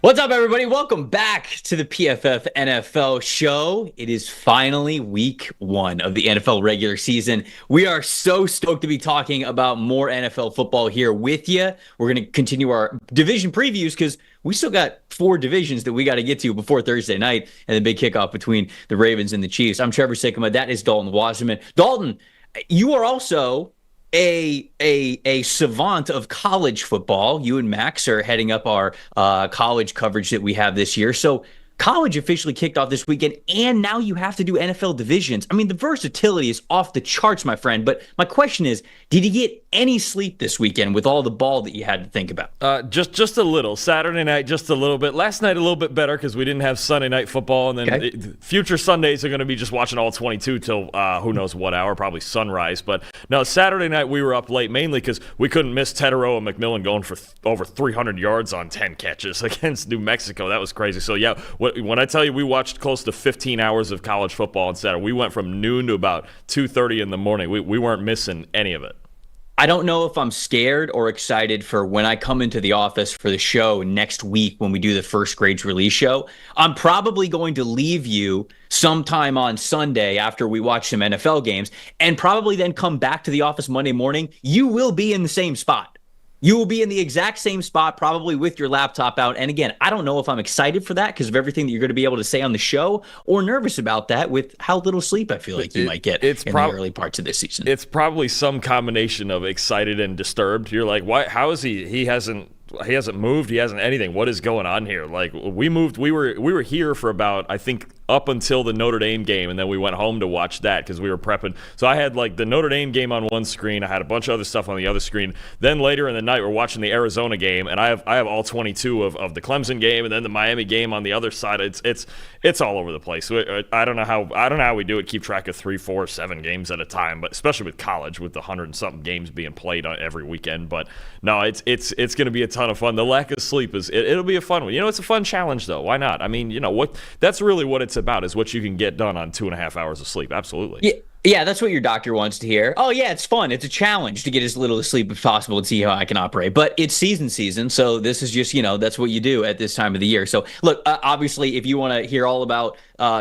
What's up, everybody? Welcome back to the PFF NFL show. It is finally week 1 of the NFL regular season. We are so stoked to be talking about more NFL football here with you. We're going to continue our division previews because we still got 4 divisions that we got to get to before Thursday night and the big kickoff between the Ravens and the Chiefs. I'm Trevor Sikkema. That is Dalton Wasserman. Dalton, you are also a savant of college football. You and Max are heading up our college coverage that we have this year. So college officially kicked off this weekend, and now you have to do NFL divisions. I mean, the versatility is off the charts, my friend. But my question is, did you get any sleep this weekend with all the ball that you had to think about? Just a little. Saturday night, just a little bit. Last night, a little bit better because we didn't have Sunday night football. And then future Sundays are going to be just watching all 22 till who knows what hour, probably sunrise. But no, Saturday night we were up late mainly because we couldn't miss Teterow and McMillan going for over 300 yards on 10 catches against New Mexico. That was crazy. So, yeah, when I tell you we watched close to 15 hours of college football on Saturday, we went from noon to about 2:30 in the morning. We weren't missing any of it. I don't know if I'm scared or excited for when I come into the office for the show next week when we do the first grades release show. I'm probably going to leave you sometime on Sunday after we watch some NFL games and probably then come back to the office Monday morning. You will be in the same spot. You will be in the exact same spot, probably with your laptop out. And again, I don't know if I'm excited for that because of everything that you're going to be able to say on the show, or nervous about that with how little sleep I feel like you might get in the early parts of this season. It's probably some combination of excited and disturbed. You're like, why? How is he? He hasn't moved. He hasn't anything. What is going on here? Like, we moved. We were here for about, I think, up until the Notre Dame game, and then we went home to watch that because we were prepping. So I had like the Notre Dame game on one screen. I had a bunch of other stuff on the other screen. Then later in the night, we're watching the Arizona game, and I have all 22 of the Clemson game, and then the Miami game on the other side. It's all over the place. I don't know how we do it. Keep track of 3, 4, 7 games at a time, but especially with college, with the 100 and something games being played on every weekend. But no, it's going to be a ton of fun. The lack of sleep it'll be a fun one. It's a fun challenge though. Why not? I mean, that's really what it's about, is what you can get done on 2.5 hours of sleep. Absolutely. Yeah, that's what your doctor wants to hear. Oh, yeah, it's fun. It's a challenge to get as little sleep as possible and see how I can operate. But it's season, so this is just, that's what you do at this time of the year. So, look, obviously, if you want to hear all about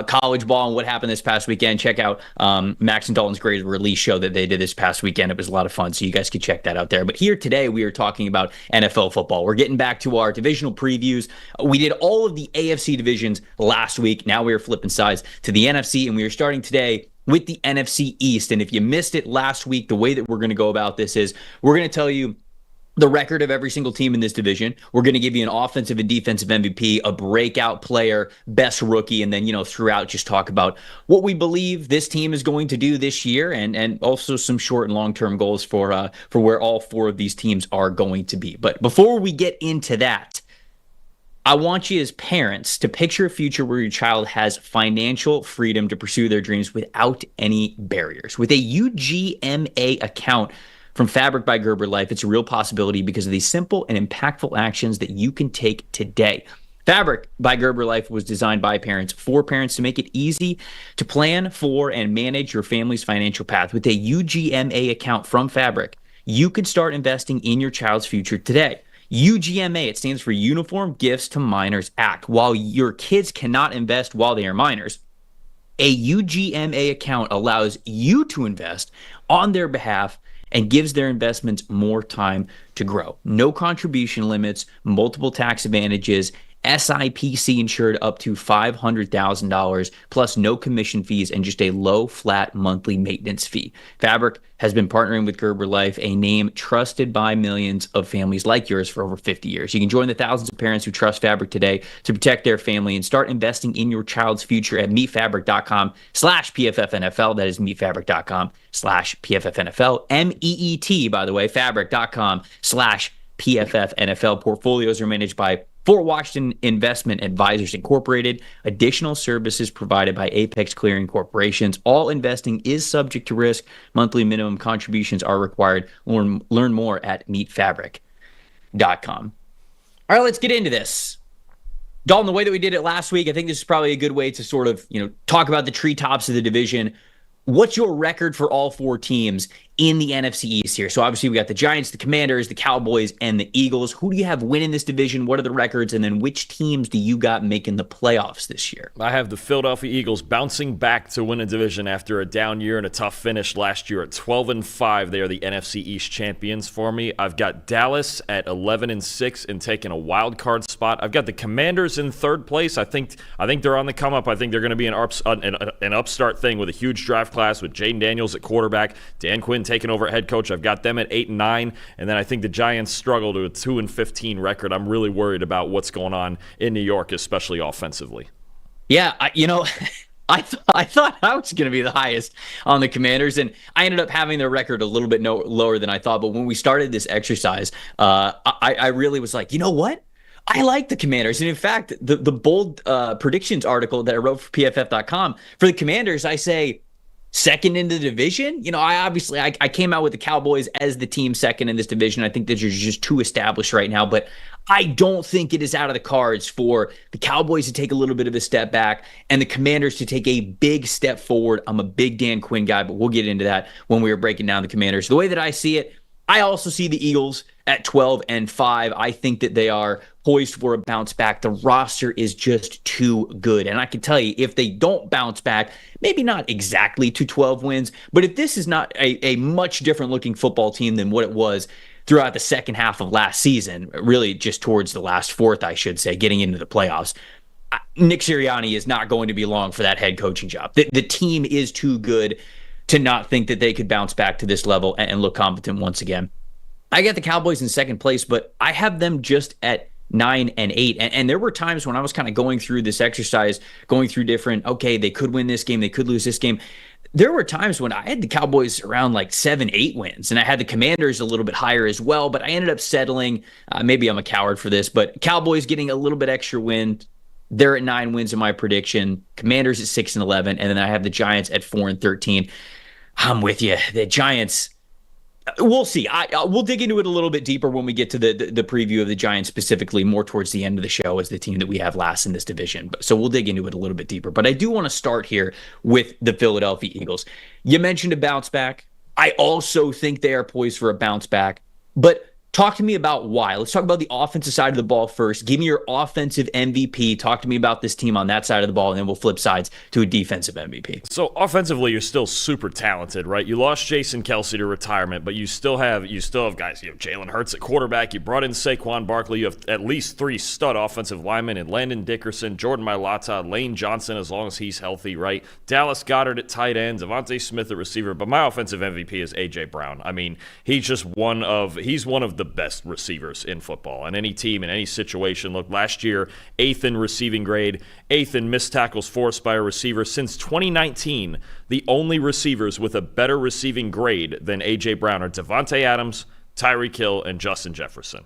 college ball and what happened this past weekend, check out Max and Dalton's great release show that they did this past weekend. It was a lot of fun, so you guys can check that out there. But here today, we are talking about NFL football. We're getting back to our divisional previews. We did all of the AFC divisions last week. Now we are flipping sides to the NFC, and we are starting today with the NFC East. And if you missed it last week, the way that we're going to go about this is we're going to tell you the record of every single team in this division. We're going to give you an offensive and defensive MVP, a breakout player, best rookie, and then, throughout just talk about what we believe this team is going to do this year, and also some short and long-term goals for where all 4 of these teams are going to be. But before we get into that, I want you as parents to picture a future where your child has financial freedom to pursue their dreams without any barriers. With a UGMA account from Fabric by Gerber Life, it's a real possibility because of these simple and impactful actions that you can take today. Fabric by Gerber Life was designed by parents for parents to make it easy to plan for and manage your family's financial path. With a UGMA account from Fabric, you can start investing in your child's future today. UGMA, it stands for Uniform Gifts to Minors Act. While your kids cannot invest while they are minors, a UGMA account allows you to invest on their behalf and gives their investments more time to grow. No contribution limits, multiple tax advantages, SIPC insured up to $500,000, plus no commission fees and just a low flat monthly maintenance fee. Fabric has been partnering with Gerber Life, a name trusted by millions of families like yours for over 50 years. You can join the thousands of parents who trust Fabric today to protect their family and start investing in your child's future at meetfabric.com/PFFNFL. That is meetfabric.com/PFFNFL. MEET, by the way, fabric.com/PFFNFL. Portfolios are managed by For Washington Investment Advisors Incorporated, additional services provided by Apex Clearing Corporations. All investing is subject to risk. Monthly minimum contributions are required. Learn more at meetfabric.com. All right, let's get into this. Dalton, the way that we did it last week, I think this is probably a good way to sort of, talk about the treetops of the division. What's your record for all four teams in the NFC East here? So obviously we got the Giants, the Commanders, the Cowboys, and the Eagles. Who do you have winning this division? What are the records? And then which teams do you got making the playoffs this year? I have the Philadelphia Eagles bouncing back to win a division after a down year and a tough finish last year at 12-5. They are the NFC East champions for me. I've got Dallas at 11-6 and taking a wild card spot. I've got the Commanders in third place. I think they're on the come up. I think they're going to be an upstart thing with a huge draft class with Jaden Daniels at quarterback, Dan Quinn taking over at head coach. I've got them at 8-9, and then I think the Giants struggle to a 2-15 record. I'm really worried about what's going on in New York, especially offensively. Yeah, I thought I was going to be the highest on the Commanders, and I ended up having their record a little bit lower than I thought. But when we started this exercise, I really was like, you know what? I like the Commanders. And in fact, the bold predictions article that I wrote for PFF.com, for the Commanders, I say second in the division. I came out with the Cowboys as the team second in this division. I think that you're just too established right now, but I don't think it is out of the cards for the Cowboys to take a little bit of a step back and the Commanders to take a big step forward. I'm a big Dan Quinn guy, but we'll get into that when we are breaking down the Commanders. The way that I see it, I also see the Eagles at 12-5. I think that they are poised for a bounce back. The roster is just too good. And I can tell you, if they don't bounce back, maybe not exactly to 12 wins, but if this is not a much different looking football team than what it was throughout the second half of last season, really just towards the last fourth, I should say, getting into the playoffs, Nick Sirianni is not going to be long for that head coaching job. The team is too good to not think that they could bounce back to this level and look competent once again. I got the Cowboys in second place, but I have them just at 9-8. And there were times when I was kind of going through this exercise, going through different, okay, they could win this game, they could lose this game. There were times when I had the Cowboys around like 7-8 wins, and I had the Commanders a little bit higher as well, but I ended up settling. Maybe I'm a coward for this, but Cowboys getting a little bit extra win. They're at 9 wins in my prediction. Commanders at 6-11, and then I have the Giants at 4-13. I'm with you. The Giants, we'll see. We'll dig into it a little bit deeper when we get to the preview of the Giants specifically, more towards the end of the show as the team that we have last in this division. So we'll dig into it a little bit deeper. But I do want to start here with the Philadelphia Eagles. You mentioned a bounce back. I also think they are poised for a bounce back. But talk to me about why. Let's talk about the offensive side of the ball first. Give me your offensive MVP. Talk to me about this team on that side of the ball, and then we'll flip sides to a defensive MVP. So offensively, you're still super talented, right? You lost Jason Kelce to retirement, but you still have guys. You have Jalen Hurts at quarterback. You brought in Saquon Barkley. You have at least 3 stud offensive linemen in Landon Dickerson, Jordan Mailata, Lane Johnson, as long as he's healthy, right? Dallas Goedert at tight end, Devontae Smith at receiver. But my offensive MVP is A.J. Brown. I mean, he's one of the best receivers in football on any team in any situation. Look, last year, 8th in receiving grade, 8th in missed tackles forced by a receiver. Since 2019, the only receivers with a better receiving grade than A.J. Brown are Devontae Adams, Tyreek Hill, and Justin Jefferson.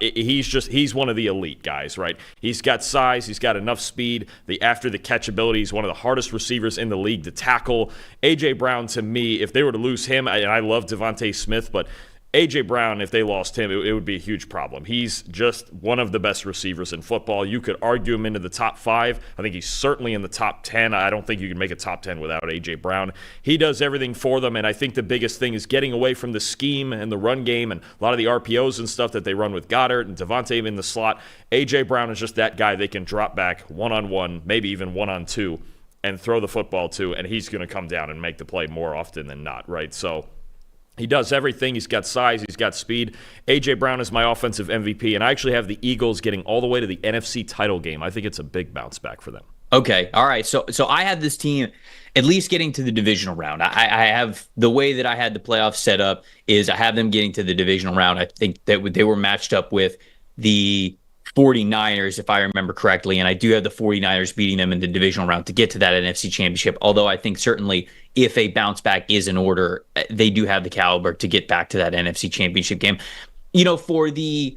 He's one of the elite guys, right? He's got size, he's got enough speed. The after the catch ability, he's one of the hardest receivers in the league to tackle. A.J. Brown, to me, if they were to lose him, and I love Devontae Smith, but A.J. Brown, if they lost him, it would be a huge problem. He's just one of the best receivers in football. You could argue him into the top 5. I think he's certainly in the top 10. I don't think you can make a top 10 without A.J. Brown. He does everything for them, and I think the biggest thing is getting away from the scheme and the run game and a lot of the RPOs and stuff that they run with Goddard and Devontae in the slot. A.J. Brown is just that guy they can drop back one-on-one, maybe even one-on-two, and throw the football to, and he's going to come down and make the play more often than not, right? So he does everything. He's got size. He's got speed. A.J. Brown is my offensive MVP, and I actually have the Eagles getting all the way to the NFC title game. I think it's a big bounce back for them. Okay. All right. So I have this team at least getting to the divisional round. I have the way that I had the playoffs set up is I have them getting to the divisional round. I think that they were matched up with the 49ers, if I remember correctly, and I do have the 49ers beating them in the divisional round to get to that NFC championship, although I think certainly if a bounce back is in order, they do have the caliber to get back to that NFC championship game. For the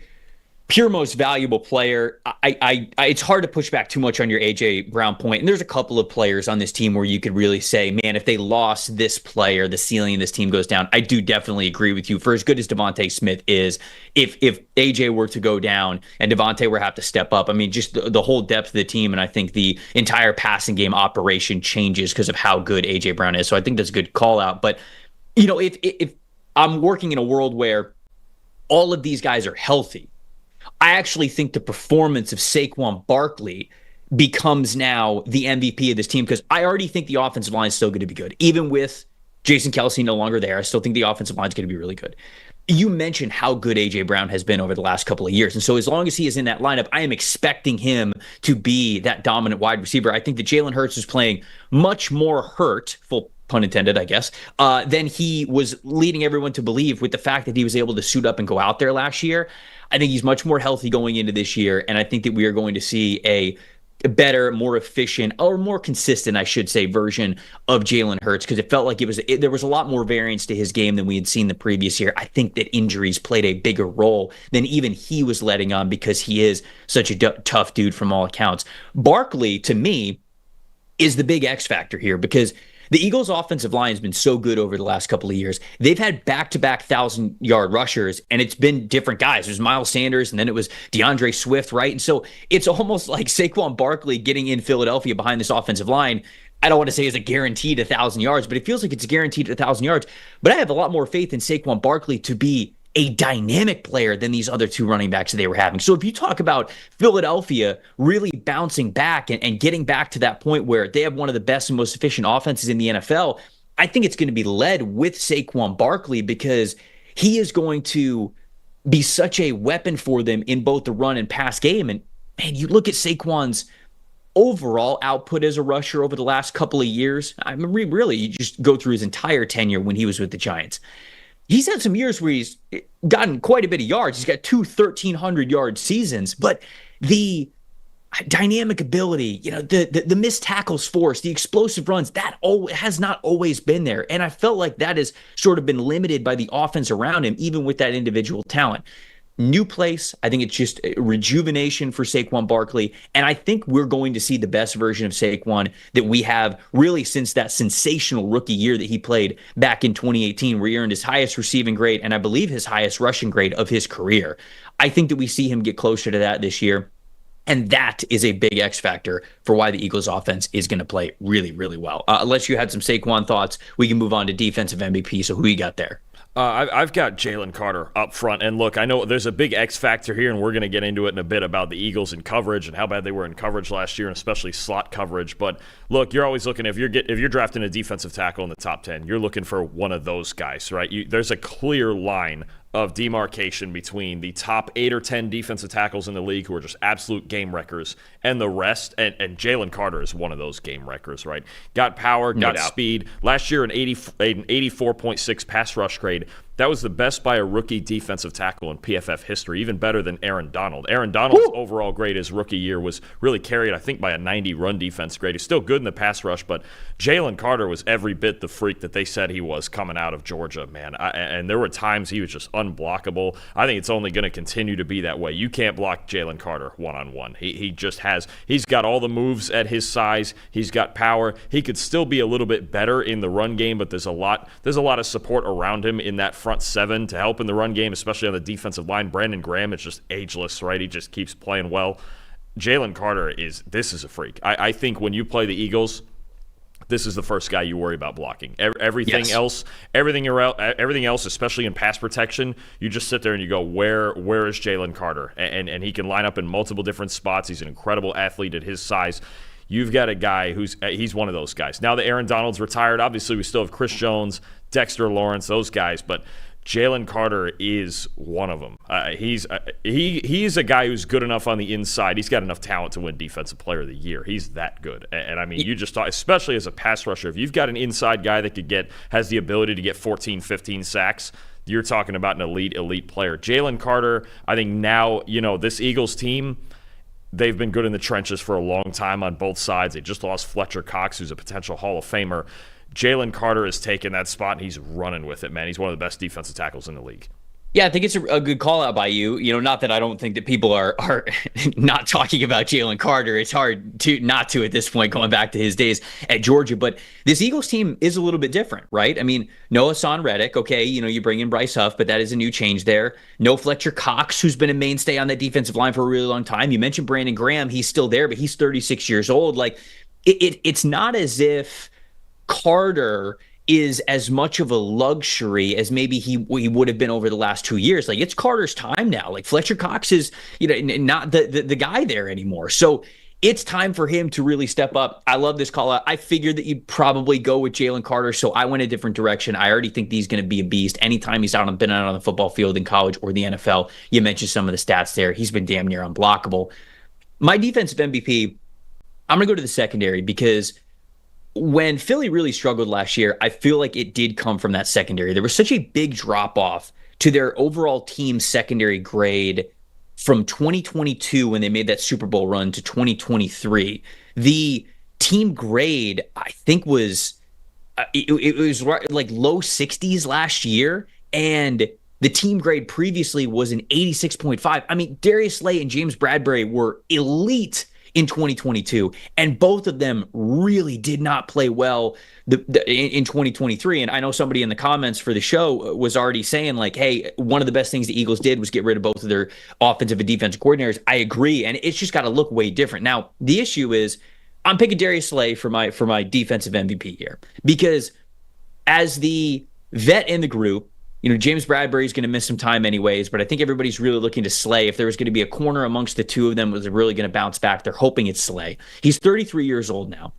pure most valuable player. It's hard to push back too much on your AJ Brown point. And there's a couple of players on this team where you could really say, man, if they lost this player, the ceiling of this team goes down. I do definitely agree with you. For as good as Devontae Smith is, if AJ were to go down and Devontae were to have to step up, I mean, just the whole depth of the team, and I think the entire passing game operation changes because of how good AJ Brown is. So I think that's a good call out. But if I'm working in a world where all of these guys are healthy, I actually think the performance of Saquon Barkley becomes now the MVP of this team, because I already think the offensive line is still going to be good. Even with Jason Kelce no longer there, I still think the offensive line is going to be really good. You mentioned how good A.J. Brown has been over the last couple of years. And so as long as he is in that lineup, I am expecting him to be that dominant wide receiver. I think that Jalen Hurts is playing much more hurt, full pun intended, I guess, than he was leading everyone to believe, with the fact that he was able to suit up and go out there last year. I think he's much more healthy going into this year, and I think that we are going to see a better, more efficient, or more consistent, I should say, version of Jalen Hurts, because it felt like there was a lot more variance to his game than we had seen the previous year. I think that injuries played a bigger role than even he was letting on, because he is such a tough dude from all accounts. Barkley, to me, is the big X factor here, because the Eagles' offensive line has been so good over the last couple of years. They've had back-to-back 1,000-yard rushers, and it's been different guys. It was Miles Sanders, and then it was DeAndre Swift, right? And so it's almost like Saquon Barkley getting in Philadelphia behind this offensive line, I don't want to say is a guaranteed 1,000 yards, but it feels like it's a guaranteed 1,000 yards. But I have a lot more faith in Saquon Barkley to be a dynamic player than these other two running backs that they were having. So if you talk about Philadelphia really bouncing back and getting back to that point where they have one of the best and most efficient offenses in the NFL, I think it's going to be led with Saquon Barkley, because he is going to be such a weapon for them in both the run and pass game. And man, you look at Saquon's overall output as a rusher over the last couple of years. I mean, really, you just go through his entire tenure when he was with the Giants. He's had some years where he's gotten quite a bit of yards. He's got two 1,300-yard seasons, but the dynamic ability, the missed tackles force, the explosive runs, that has not always been there. And I felt like that has sort of been limited by the offense around him, even with that individual talent. New place, I think it's just a rejuvenation for Saquon Barkley, and I think we're going to see the best version of Saquon that we have really since that sensational rookie year that he played back in 2018, where he earned his highest receiving grade and I believe his highest rushing grade of his career. I think that we see him get closer to that this year, and that is a big X factor for why the Eagles offense is going to play really, really well. Unless you had some Saquon thoughts, we can move on to defensive MVP. So who you got there? I've got Jalen Carter up front. And look, I know there's a big X factor here, and we're going to get into it in a bit about the Eagles in coverage and how bad they were in coverage last year, and especially slot coverage. But look, you're always looking, if you're drafting a defensive tackle in the top 10, you're looking for one of those guys, right? There's a clear line of demarcation between the top 8 or 10 defensive tackles in the league, who are just absolute game wreckers, and the rest. And Jalen Carter is one of those game wreckers, right? Got power, got speed. Last year, an 84.6 pass rush grade. That was the best by a rookie defensive tackle in PFF history, even better than Aaron Donald. Aaron Donald's overall grade his rookie year was really carried, I think, by a 90 run defense grade. He's still good in the pass rush, but Jalen Carter was every bit the freak that they said he was coming out of Georgia, man. And there were times he was just unblockable. I think it's only going to continue to be that way. You can't block Jalen Carter one-on-one. He just he's got all the moves at his size. He's got power. He could still be a little bit better in the run game, but there's a lot of support around him in that front seven to help in the run game, especially on the defensive line. Brandon Graham is just ageless, right? He just keeps playing well. Jalen Carter is a freak. I think when you play the Eagles, this is the first guy you worry about blocking. Everything else, especially in pass protection, you just sit there and you go, where is Jalen Carter? And he can line up in multiple different spots. He's an incredible athlete at his size. You've got a guy he's one of those guys. Now that Aaron Donald's retired, obviously we still have Chris Jones, Dexter Lawrence, those guys, but Jalen Carter is one of them. He's a guy who's good enough on the inside. He's got enough talent to win Defensive Player of the Year. He's that good. And I mean, you just thought, especially as a pass rusher, if you've got an inside guy that has the ability to get 14, 15 sacks, you're talking about an elite player. Jalen Carter, I think now, this Eagles team, they've been good in the trenches for a long time on both sides. They just lost Fletcher Cox, who's a potential Hall of Famer. Jalen Carter has taken that spot, and he's running with it, man. He's one of the best defensive tackles in the league. Yeah, I think it's a good call out by you. Not that I don't think that people are not talking about Jalen Carter. It's hard to not to at this point, going back to his days at Georgia. But this Eagles team is a little bit different, right? I mean, no Hassan Reddick. Okay, you bring in Bryce Huff, but that is a new change there. No Fletcher Cox, who's been a mainstay on that defensive line for a really long time. You mentioned Brandon Graham. He's still there, but he's 36 years old. Like, it's not as if Carter is as much of a luxury as maybe he would have been over the last 2 years. Like, it's Carter's time now. Like, Fletcher Cox is not the guy there anymore. So it's time for him to really step up. I love this call out. I figured that you'd probably go with Jalen Carter, so I went a different direction. I already think he's going to be a beast. Anytime he's been out on the football field in college or the NFL, you mentioned some of the stats there. He's been damn near unblockable. My defensive MVP, I'm going to go to the secondary, because when Philly really struggled last year, I feel like it did come from that secondary. There was such a big drop off to their overall team secondary grade from 2022, when they made that Super Bowl run, to 2023. The team grade, I think, was it was like low 60s last year, and the team grade previously was an 86.5. I mean, Darius Slay and James Bradbury were elite in 2022, and both of them really did not play well in 2023. And I know somebody in the comments for the show was already saying, like, hey, one of the best things the Eagles did was get rid of both of their offensive and defensive coordinators. I agree, and it's just got to look way different. Now, the issue is, I'm picking Darius Slay for my defensive MVP here, because as the vet in the group, James Bradbury's going to miss some time anyways, but I think everybody's really looking to Slay. If there was going to be a corner amongst the two of them was really going to bounce back, they're hoping it's Slay. He's 33 years old now.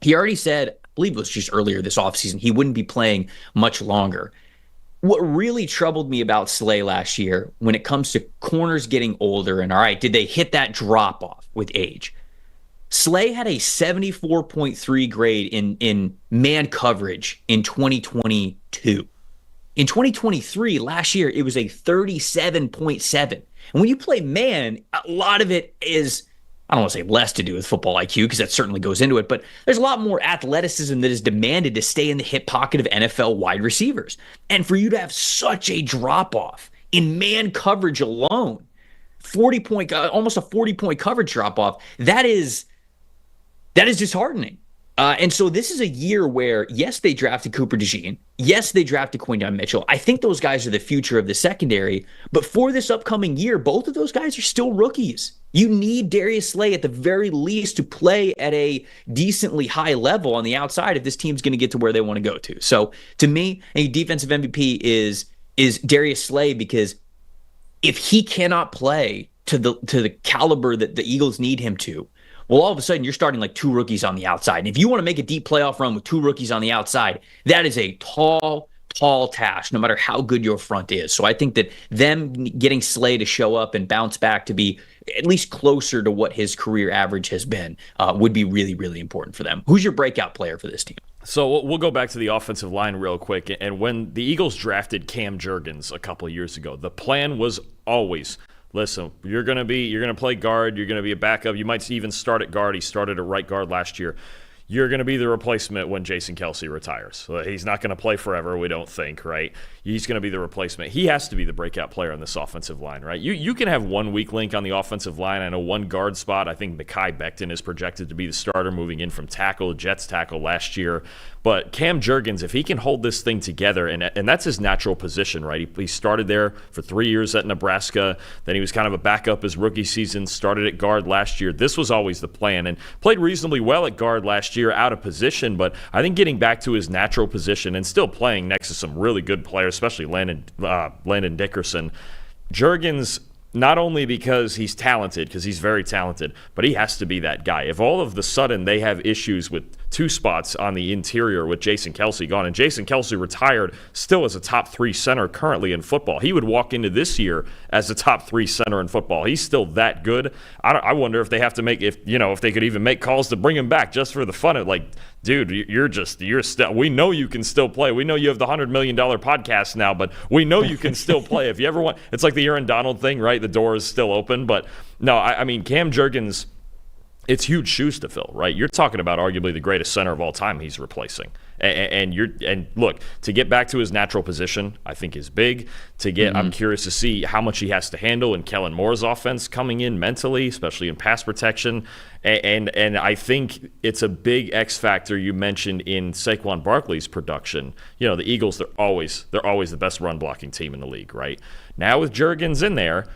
He already said, I believe it was just earlier this offseason, he wouldn't be playing much longer. What really troubled me about Slay last year, when it comes to corners getting older, and all right, did they hit that drop off with age? Slay had a 74.3 grade in man coverage in 2022. In 2023, last year, it was a 37.7. And when you play man, a lot of it is, I don't want to say less to do with football IQ, because that certainly goes into it, but there's a lot more athleticism that is demanded to stay in the hip pocket of NFL wide receivers. And for you to have such a drop-off in man coverage alone, almost a 40-point coverage drop-off, that is disheartening. And so this is a year where, yes, they drafted Cooper DeJean. Yes, they drafted Quinton Mitchell. I think those guys are the future of the secondary. But for this upcoming year, both of those guys are still rookies. You need Darius Slay at the very least to play at a decently high level on the outside if this team's going to get to where they want to go to. So to me, a defensive MVP is Darius Slay, because if he cannot play to the caliber that the Eagles need him to, well, all of a sudden, you're starting like two rookies on the outside. And if you want to make a deep playoff run with two rookies on the outside, that is a tall task, no matter how good your front is. So I think that them getting Slay to show up and bounce back to be at least closer to what his career average has been would be really, really important for them. Who's your breakout player for this team? So we'll go back to the offensive line real quick. And when the Eagles drafted Cam Jurgens a couple of years ago, the plan was always, listen, you're going to play guard. You're going to be a backup. You might even start at guard. He started at right guard last year. You're going to be the replacement when Jason Kelce retires. He's not going to play forever, we don't think, right? He's going to be the replacement. He has to be the breakout player on this offensive line, right? You can have one weak link on the offensive line. I know one guard spot. I think Mekhi Becton is projected to be the starter moving in from tackle, Jets tackle last year. But Cam Jurgens, if he can hold this thing together, and that's his natural position, right? He started there for 3 years at Nebraska. Then he was kind of a backup his rookie season, started at guard last year. This was always the plan, and played reasonably well at guard last year, out of position. But I think getting back to his natural position and still playing next to some really good players, especially Landon Dickerson. Jurgens, not only because he's talented, because he's very talented, but he has to be that guy. If all of the sudden they have issues with two spots on the interior with Jason Kelce gone, and Jason Kelce retired still as a top 3 center currently in football, he would walk into this year as a top 3 center in football. He's still that good. I wonder if they have to if they could even make calls to bring him back just for the fun of, like, dude, you're still, we know you can still play. We know you have the $100 million podcast now, but we know you can still play. If you ever want, it's like the Aaron Donald thing, right? The door is still open. But no, I mean, Cam Jurgens, it's huge shoes to fill, right? You're talking about arguably the greatest center of all time he's replacing. And look, to get back to his natural position, I think is big. I'm curious to see how much he has to handle in Kellen Moore's offense coming in mentally, especially in pass protection. And I think it's a big X factor you mentioned in Saquon Barkley's production. You know, the Eagles, they're always the best run blocking team in the league, right? Now with Jurgens in there,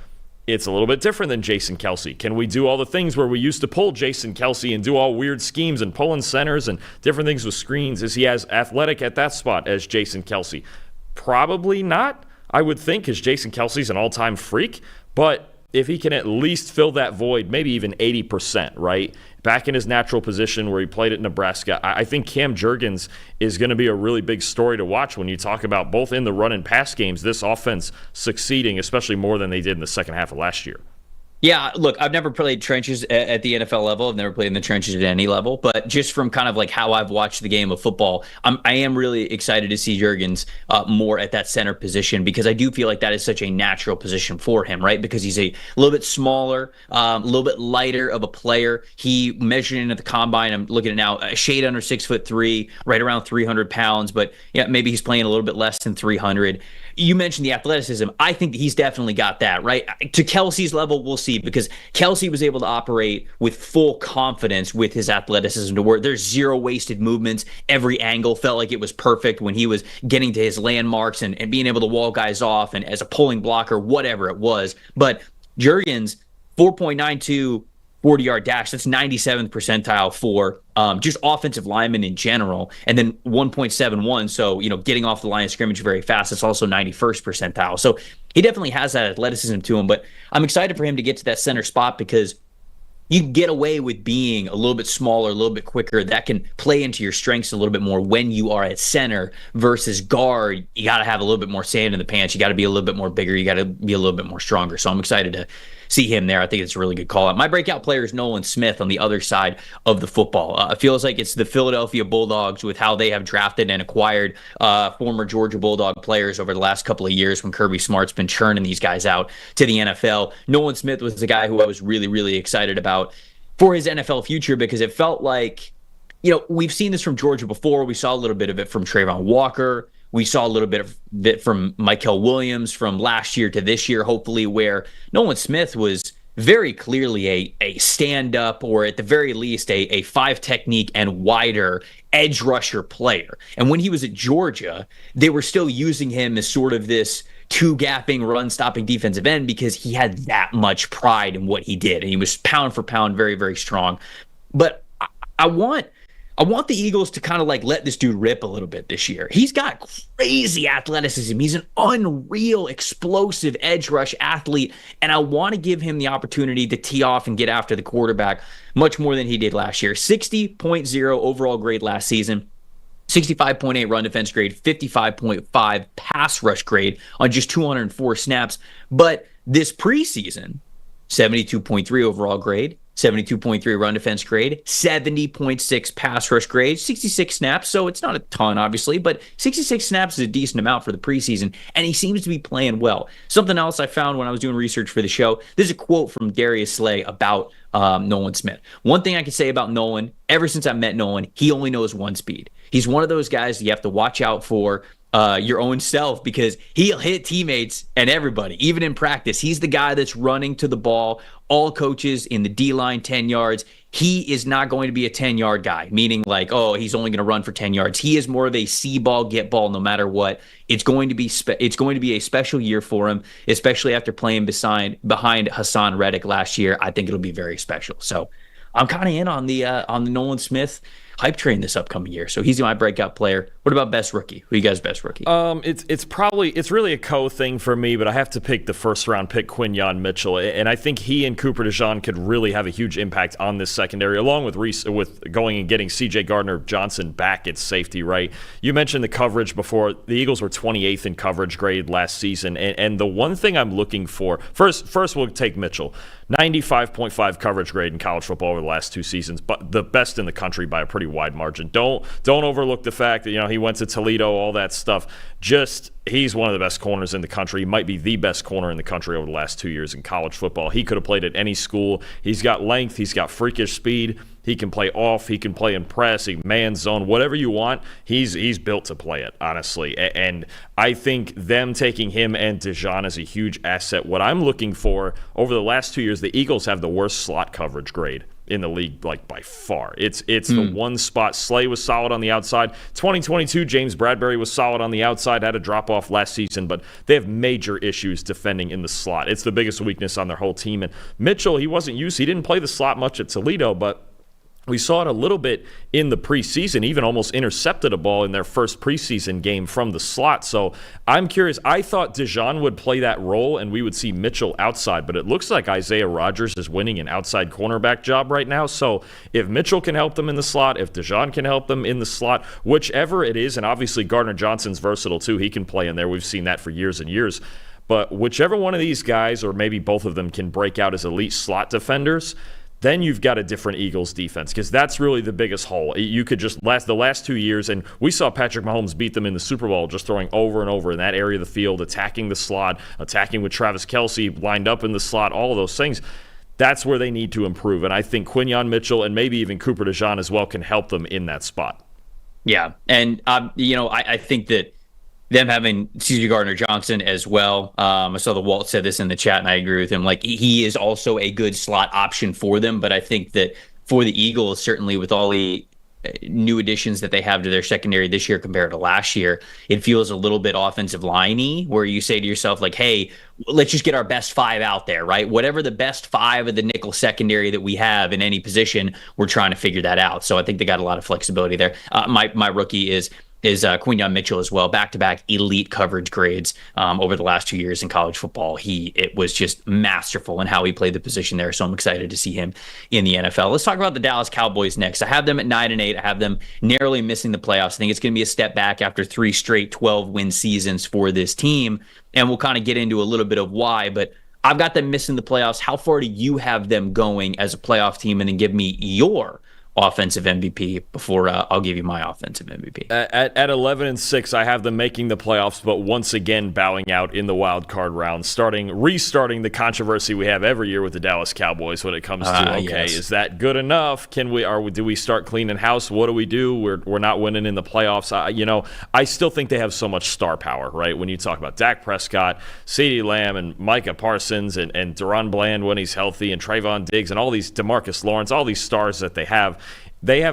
it's a little bit different than Jason Kelce. Can we do all the things where we used to pull Jason Kelce and do all weird schemes and pull in centers and different things with screens? Is he as athletic at that spot as Jason Kelce? Probably not, I would think, because Jason Kelce's an all-time freak. But if he can at least fill that void, maybe even 80%, right? Back in his natural position where he played at Nebraska, I think Cam Jurgens is going to be a really big story to watch when you talk about both in the run and pass games, this offense succeeding, especially more than they did in the second half of last year. Yeah, look, I've never played trenches at the NFL level. I've never played in the trenches at any level. But just from kind of like how I've watched the game of football, I am really excited to see Jurgens more at that center position, because I do feel like that is such a natural position for him, right? Because he's a little bit smaller, a little bit lighter of a player. He measured in at the combine, I'm looking at now, a shade under 6'3", right around 300 pounds. But yeah, maybe he's playing a little bit less than 300. You mentioned the athleticism. I think that he's definitely got that, right? To Kelce's level, we'll see, because Kelce was able to operate with full confidence with his athleticism to where there's zero wasted movements. Every angle felt like it was perfect when he was getting to his landmarks and being able to wall guys off and as a pulling blocker, whatever it was. But Jurgens, 4.92 40-yard dash, that's 97th percentile for just offensive linemen in general, and then 1.71, so, you know, getting off the line of scrimmage very fast, it's also 91st percentile. So he definitely has that athleticism to him, but I'm excited for him to get to that center spot, because you can get away with being a little bit smaller, a little bit quicker. That can play into your strengths a little bit more when you are at center versus guard. You got to have a little bit more sand in the pants. You got to be a little bit more bigger. You got to be a little bit more stronger. So I'm excited to see him there. I think it's a really good call out. My breakout player is Nolan Smith on the other side of the football. It feels like it's the Philadelphia Bulldogs with how they have drafted and acquired former Georgia Bulldog players over the last couple of years when Kirby Smart's been churning these guys out to the NFL. Nolan Smith was the guy who I was really, really excited about for his NFL future, because it felt like, you know, we've seen this from Georgia before. We saw a little bit of it from Trayvon Walker. We saw a little bit of it from Mykel Williams from last year to this year, hopefully, where Nolan Smith was very clearly a stand-up, or at the very least a five technique and wider edge rusher player. And when he was at Georgia, they were still using him as sort of this two-gapping, run-stopping defensive end, because he had that much pride in what he did. And he was pound for pound very, very strong. But I want the Eagles to kind of like let this dude rip a little bit this year. He's got crazy athleticism. He's an unreal, explosive edge rush athlete, and I want to give him the opportunity to tee off and get after the quarterback much more than he did last year. 60.0 overall grade last season. 65.8 run defense grade, 55.5 pass rush grade on just 204 snaps. But this preseason, 72.3 overall grade, 72.3 run defense grade, 70.6 pass rush grade, 66 snaps. So it's not a ton, obviously, but 66 snaps is a decent amount for the preseason, and he seems to be playing well. Something else I found when I was doing research for the show, there's a quote from Darius Slay about Nolan Smith. One thing I can say about Nolan, ever since I met Nolan, he only knows one speed. He's one of those guys that you have to watch out for your own self, because he'll hit teammates and everybody, even in practice. He's the guy that's running to the ball. All coaches in the D-line, 10 yards. He is not going to be a 10-yard guy, meaning like, oh, he's only going to run for 10 yards. He is more of a see ball, get ball, no matter what. It's going to be a special year for him, especially after playing behind Hassan Reddick last year. I think it'll be very special. So I'm kind of in on the Nolan Smith hype train this upcoming year. So he's my breakout player. What about best rookie? Who you guys best rookie? It's really a thing for me, but I have to pick the first round pick, Quinyon Mitchell, and I think he and Cooper DeJean could really have a huge impact on this secondary, along with with going and getting C.J. Gardner-Johnson back at safety. Right? You mentioned the coverage before. The Eagles were 28th in coverage grade last season, and the one thing I'm looking for first we'll take Mitchell. 95.5 coverage grade in college football over the last two seasons, but the best in the country by a pretty wide margin. Don't overlook the fact that, he went to Toledo, all that stuff. Just, he's one of the best corners in the country. He might be the best corner in the country over the last 2 years in college football. He could have played at any school. He's got length. He's got freakish speed. He can play off. He can play in press. He man zone, whatever you want. He's built to play it, honestly. And I think them taking him and Dijon is a huge asset. What I'm looking for over the last 2 years, the Eagles have the worst slot coverage grade in the league, like by far. It's the one spot. Slay was solid on the outside. 2022, James Bradbury was solid on the outside, had a drop off last season, but they have major issues defending in the slot. It's the biggest weakness on their whole team. And Mitchell, he didn't play the slot much at Toledo, but we saw it a little bit in the preseason, even almost intercepted a ball in their first preseason game from the slot. So I'm curious. I thought Dijon would play that role and we would see Mitchell outside, but it looks like Isaiah Rodgers is winning an outside cornerback job right now. So if Mitchell can help them in the slot, if Dijon can help them in the slot, whichever it is, and obviously Gardner Johnson's versatile too. He can play in there. We've seen that for years and years. But whichever one of these guys, or maybe both of them, can break out as elite slot defenders, then you've got a different Eagles defense, because that's really the biggest hole. You could just the last 2 years, and we saw Patrick Mahomes beat them in the Super Bowl, just throwing over and over in that area of the field, attacking the slot, attacking with Travis Kelce, lined up in the slot, all of those things. That's where they need to improve, and I think Quinyon Mitchell and maybe even Cooper DeJean as well can help them in that spot. Yeah, and I think that them having C.J. Gardner-Johnson as well. I saw the Walt said this in the chat, and I agree with him. Like, he is also a good slot option for them, but I think that for the Eagles, certainly with all the new additions that they have to their secondary this year compared to last year, it feels a little bit offensive line-y, where you say to yourself, like, hey, let's just get our best five out there, right? Whatever the best five of the nickel secondary that we have in any position, we're trying to figure that out. So I think they got a lot of flexibility there. My rookie is Quinyon Mitchell as well. Back-to-back elite coverage grades over the last 2 years in college football. It was just masterful in how he played the position there, so I'm excited to see him in the NFL. Let's talk about the Dallas Cowboys next. I have them at 9-8. I have them narrowly missing the playoffs. I think it's going to be a step back after 3 straight 12-win seasons for this team, and we'll kind of get into a little bit of why, but I've got them missing the playoffs. How far do you have them going as a playoff team? And then give me your offensive MVP before I'll give you my offensive MVP. At 11-6, I have them making the playoffs, but once again bowing out in the wild card round, restarting the controversy we have every year with the Dallas Cowboys when it comes to yes. Is that good enough? Do we start cleaning house? What do we do? We're not winning in the playoffs. I still think they have so much star power, right? When you talk about Dak Prescott, CeeDee Lamb, and Micah Parsons, and Deron Bland when he's healthy, and Trayvon Diggs, and all these DeMarcus Lawrence, all these stars that they have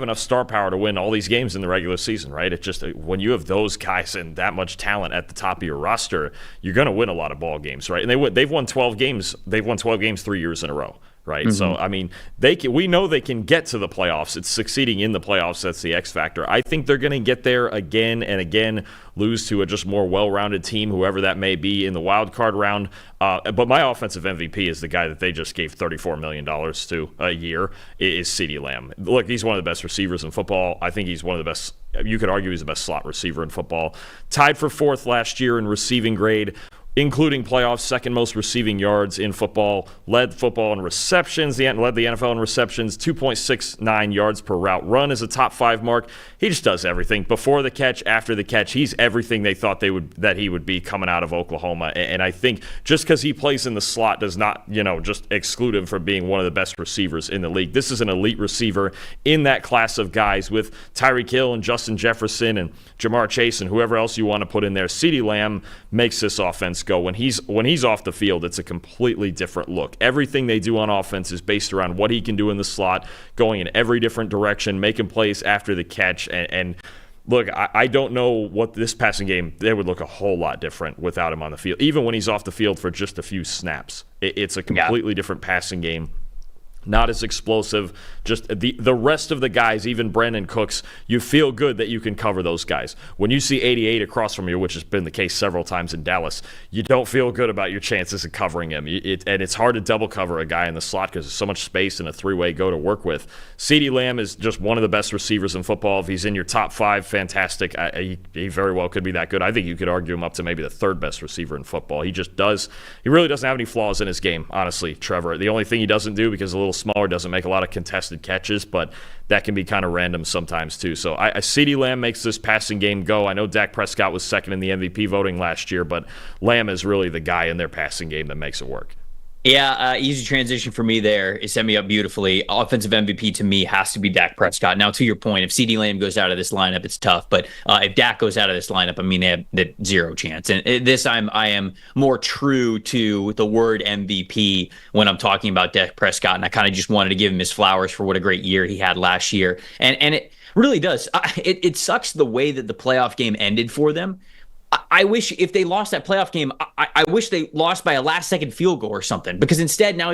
enough star power to win all these games in the regular season, right? It's just when you have those guys and that much talent at the top of your roster, you're going to win a lot of ball games, right? And they've won 12 games. They've won 12 games 3 years in a row, right? Mm-hmm. So, I mean, we know they can get to the playoffs. It's succeeding in the playoffs that's the X factor. I think they're going to get there again and again, lose to a just more well-rounded team, whoever that may be in the wild card round. But my offensive MVP is the guy that they just gave $34 million to a year, is CeeDee Lamb. Look, he's one of the best receivers in football. I think he's one of the best. You could argue he's the best slot receiver in football. Tied for 4th last year in receiving grade, including playoffs, second most receiving yards in football, led football in receptions, led the NFL in receptions, 2.69 yards per route run is a top 5 mark. He just does everything. Before the catch, after the catch, he's everything they thought that he would be coming out of Oklahoma. And I think just because he plays in the slot does not, just exclude him from being one of the best receivers in the league. This is an elite receiver in that class of guys with Tyreek Hill and Justin Jefferson and Jamar Chase and whoever else you want to put in there. CeeDee Lamb makes this offense go. When he's off the field, it's a completely different look. Everything they do on offense is based around what he can do in the slot, going in every different direction, making plays after the catch. And look, I don't know what this passing game, they would look a whole lot different without him on the field. Even when he's off the field for just a few snaps, it's a completely different passing game. Not as explosive. Just the rest of the guys, even Brandon Cooks, you feel good that you can cover those guys. When you see 88 across from you, which has been the case several times in Dallas, you don't feel good about your chances of covering him. And it's hard to double cover a guy in the slot because there's so much space and a 3-way go to work with. CeeDee Lamb is just one of the best receivers in football. If he's in your top 5, fantastic. He very well could be that good. I think you could argue him up to maybe the 3rd best receiver in football. He really doesn't have any flaws in his game, honestly, Trevor. The only thing he doesn't do, because a little smaller, doesn't make a lot of contested catches, but that can be kind of random sometimes too. So CeeDee Lamb makes this passing game go. I know Dak Prescott was second in the MVP voting last year, but Lamb is really the guy in their passing game that makes it work. Yeah, easy transition for me there. It set me up beautifully. Offensive MVP to me has to be Dak Prescott. Now, to your point, if CeeDee Lamb goes out of this lineup, it's tough. But if Dak goes out of this lineup, I mean, they have zero chance. And I am more true to the word MVP when I'm talking about Dak Prescott. And I kind of just wanted to give him his flowers for what a great year he had last year. And it really does. It sucks the way that the playoff game ended for them. I wish if they lost that playoff game, I wish they lost by a last-second field goal or something. Because instead, now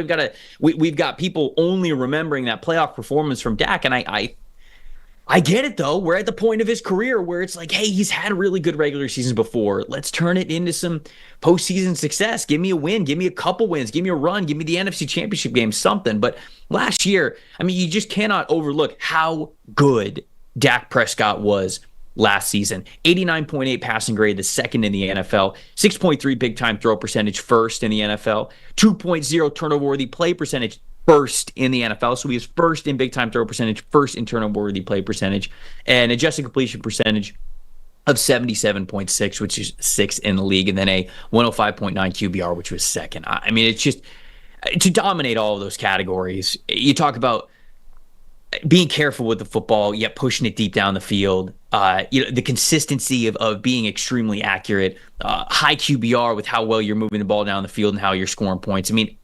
we've got people only remembering that playoff performance from Dak, and I get it though. We're at the point of his career where it's like, hey, he's had really good regular seasons before. Let's turn it into some postseason success. Give me a win. Give me a couple wins. Give me a run. Give me the NFC Championship game. Something. But last year, I mean, you just cannot overlook how good Dak Prescott was last season. 89.8 passing grade, the second in the NFL. 6.3 big-time throw percentage, first in the NFL. 2.0 turnover-worthy play percentage, first in the NFL. So he is first in big-time throw percentage, first in turnover-worthy play percentage. And adjusted completion percentage of 77.6, which is sixth in the league. And then a 105.9 QBR, which was second. I mean, it's just to dominate all of those categories. You talk about being careful with the football, yet pushing it deep down the field. The consistency of being extremely accurate, high QBR with how well you're moving the ball down the field and how you're scoring points. I mean,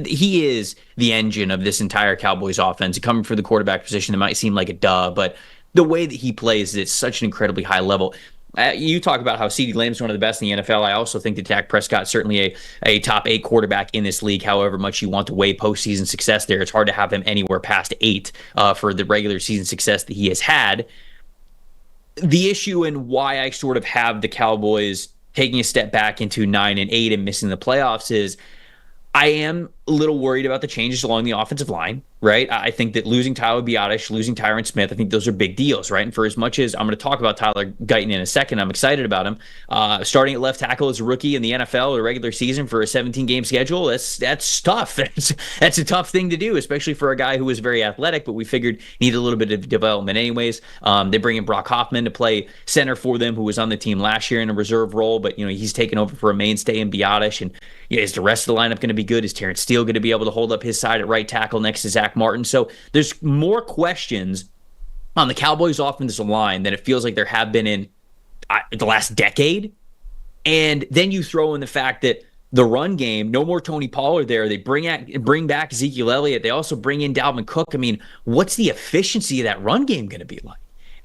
he is the engine of this entire Cowboys offense. Coming for the quarterback position, it might seem like a duh, but the way that he plays is at such an incredibly high level. You talk about how CeeDee Lamb is one of the best in the NFL. I also think that Dak Prescott is certainly a top 8 quarterback in this league. However much you want to weigh postseason success there, it's hard to have him anywhere past 8 for the regular season success that he has had. The issue and why I sort of have the Cowboys taking a step back into 9-8 and missing the playoffs is I am a little worried about the changes along the offensive line, right? I think that losing Tyler Biadasz, losing Tyron Smith, I think those are big deals, right? And for as much as I'm going to talk about Tyler Guyton in a second, I'm excited about him. Starting at left tackle as a rookie in the NFL or a regular season for a 17-game schedule, that's tough. That's a tough thing to do, especially for a guy who was very athletic, but we figured needed a little bit of development anyways. They bring in Brock Hoffman to play center for them, who was on the team last year in a reserve role, but he's taken over for a mainstay in Biadasz. And is the rest of the lineup going to be good? Is Terrence Steele going to be able to hold up his side at right tackle next to Zach Martin? So there's more questions on the Cowboys offensive line than it feels like there have been in the last decade. And then you throw in the fact that the run game, no more Tony Pollard there. They bring back Ezekiel Elliott. They also bring in Dalvin Cook. I mean, what's the efficiency of that run game going to be like?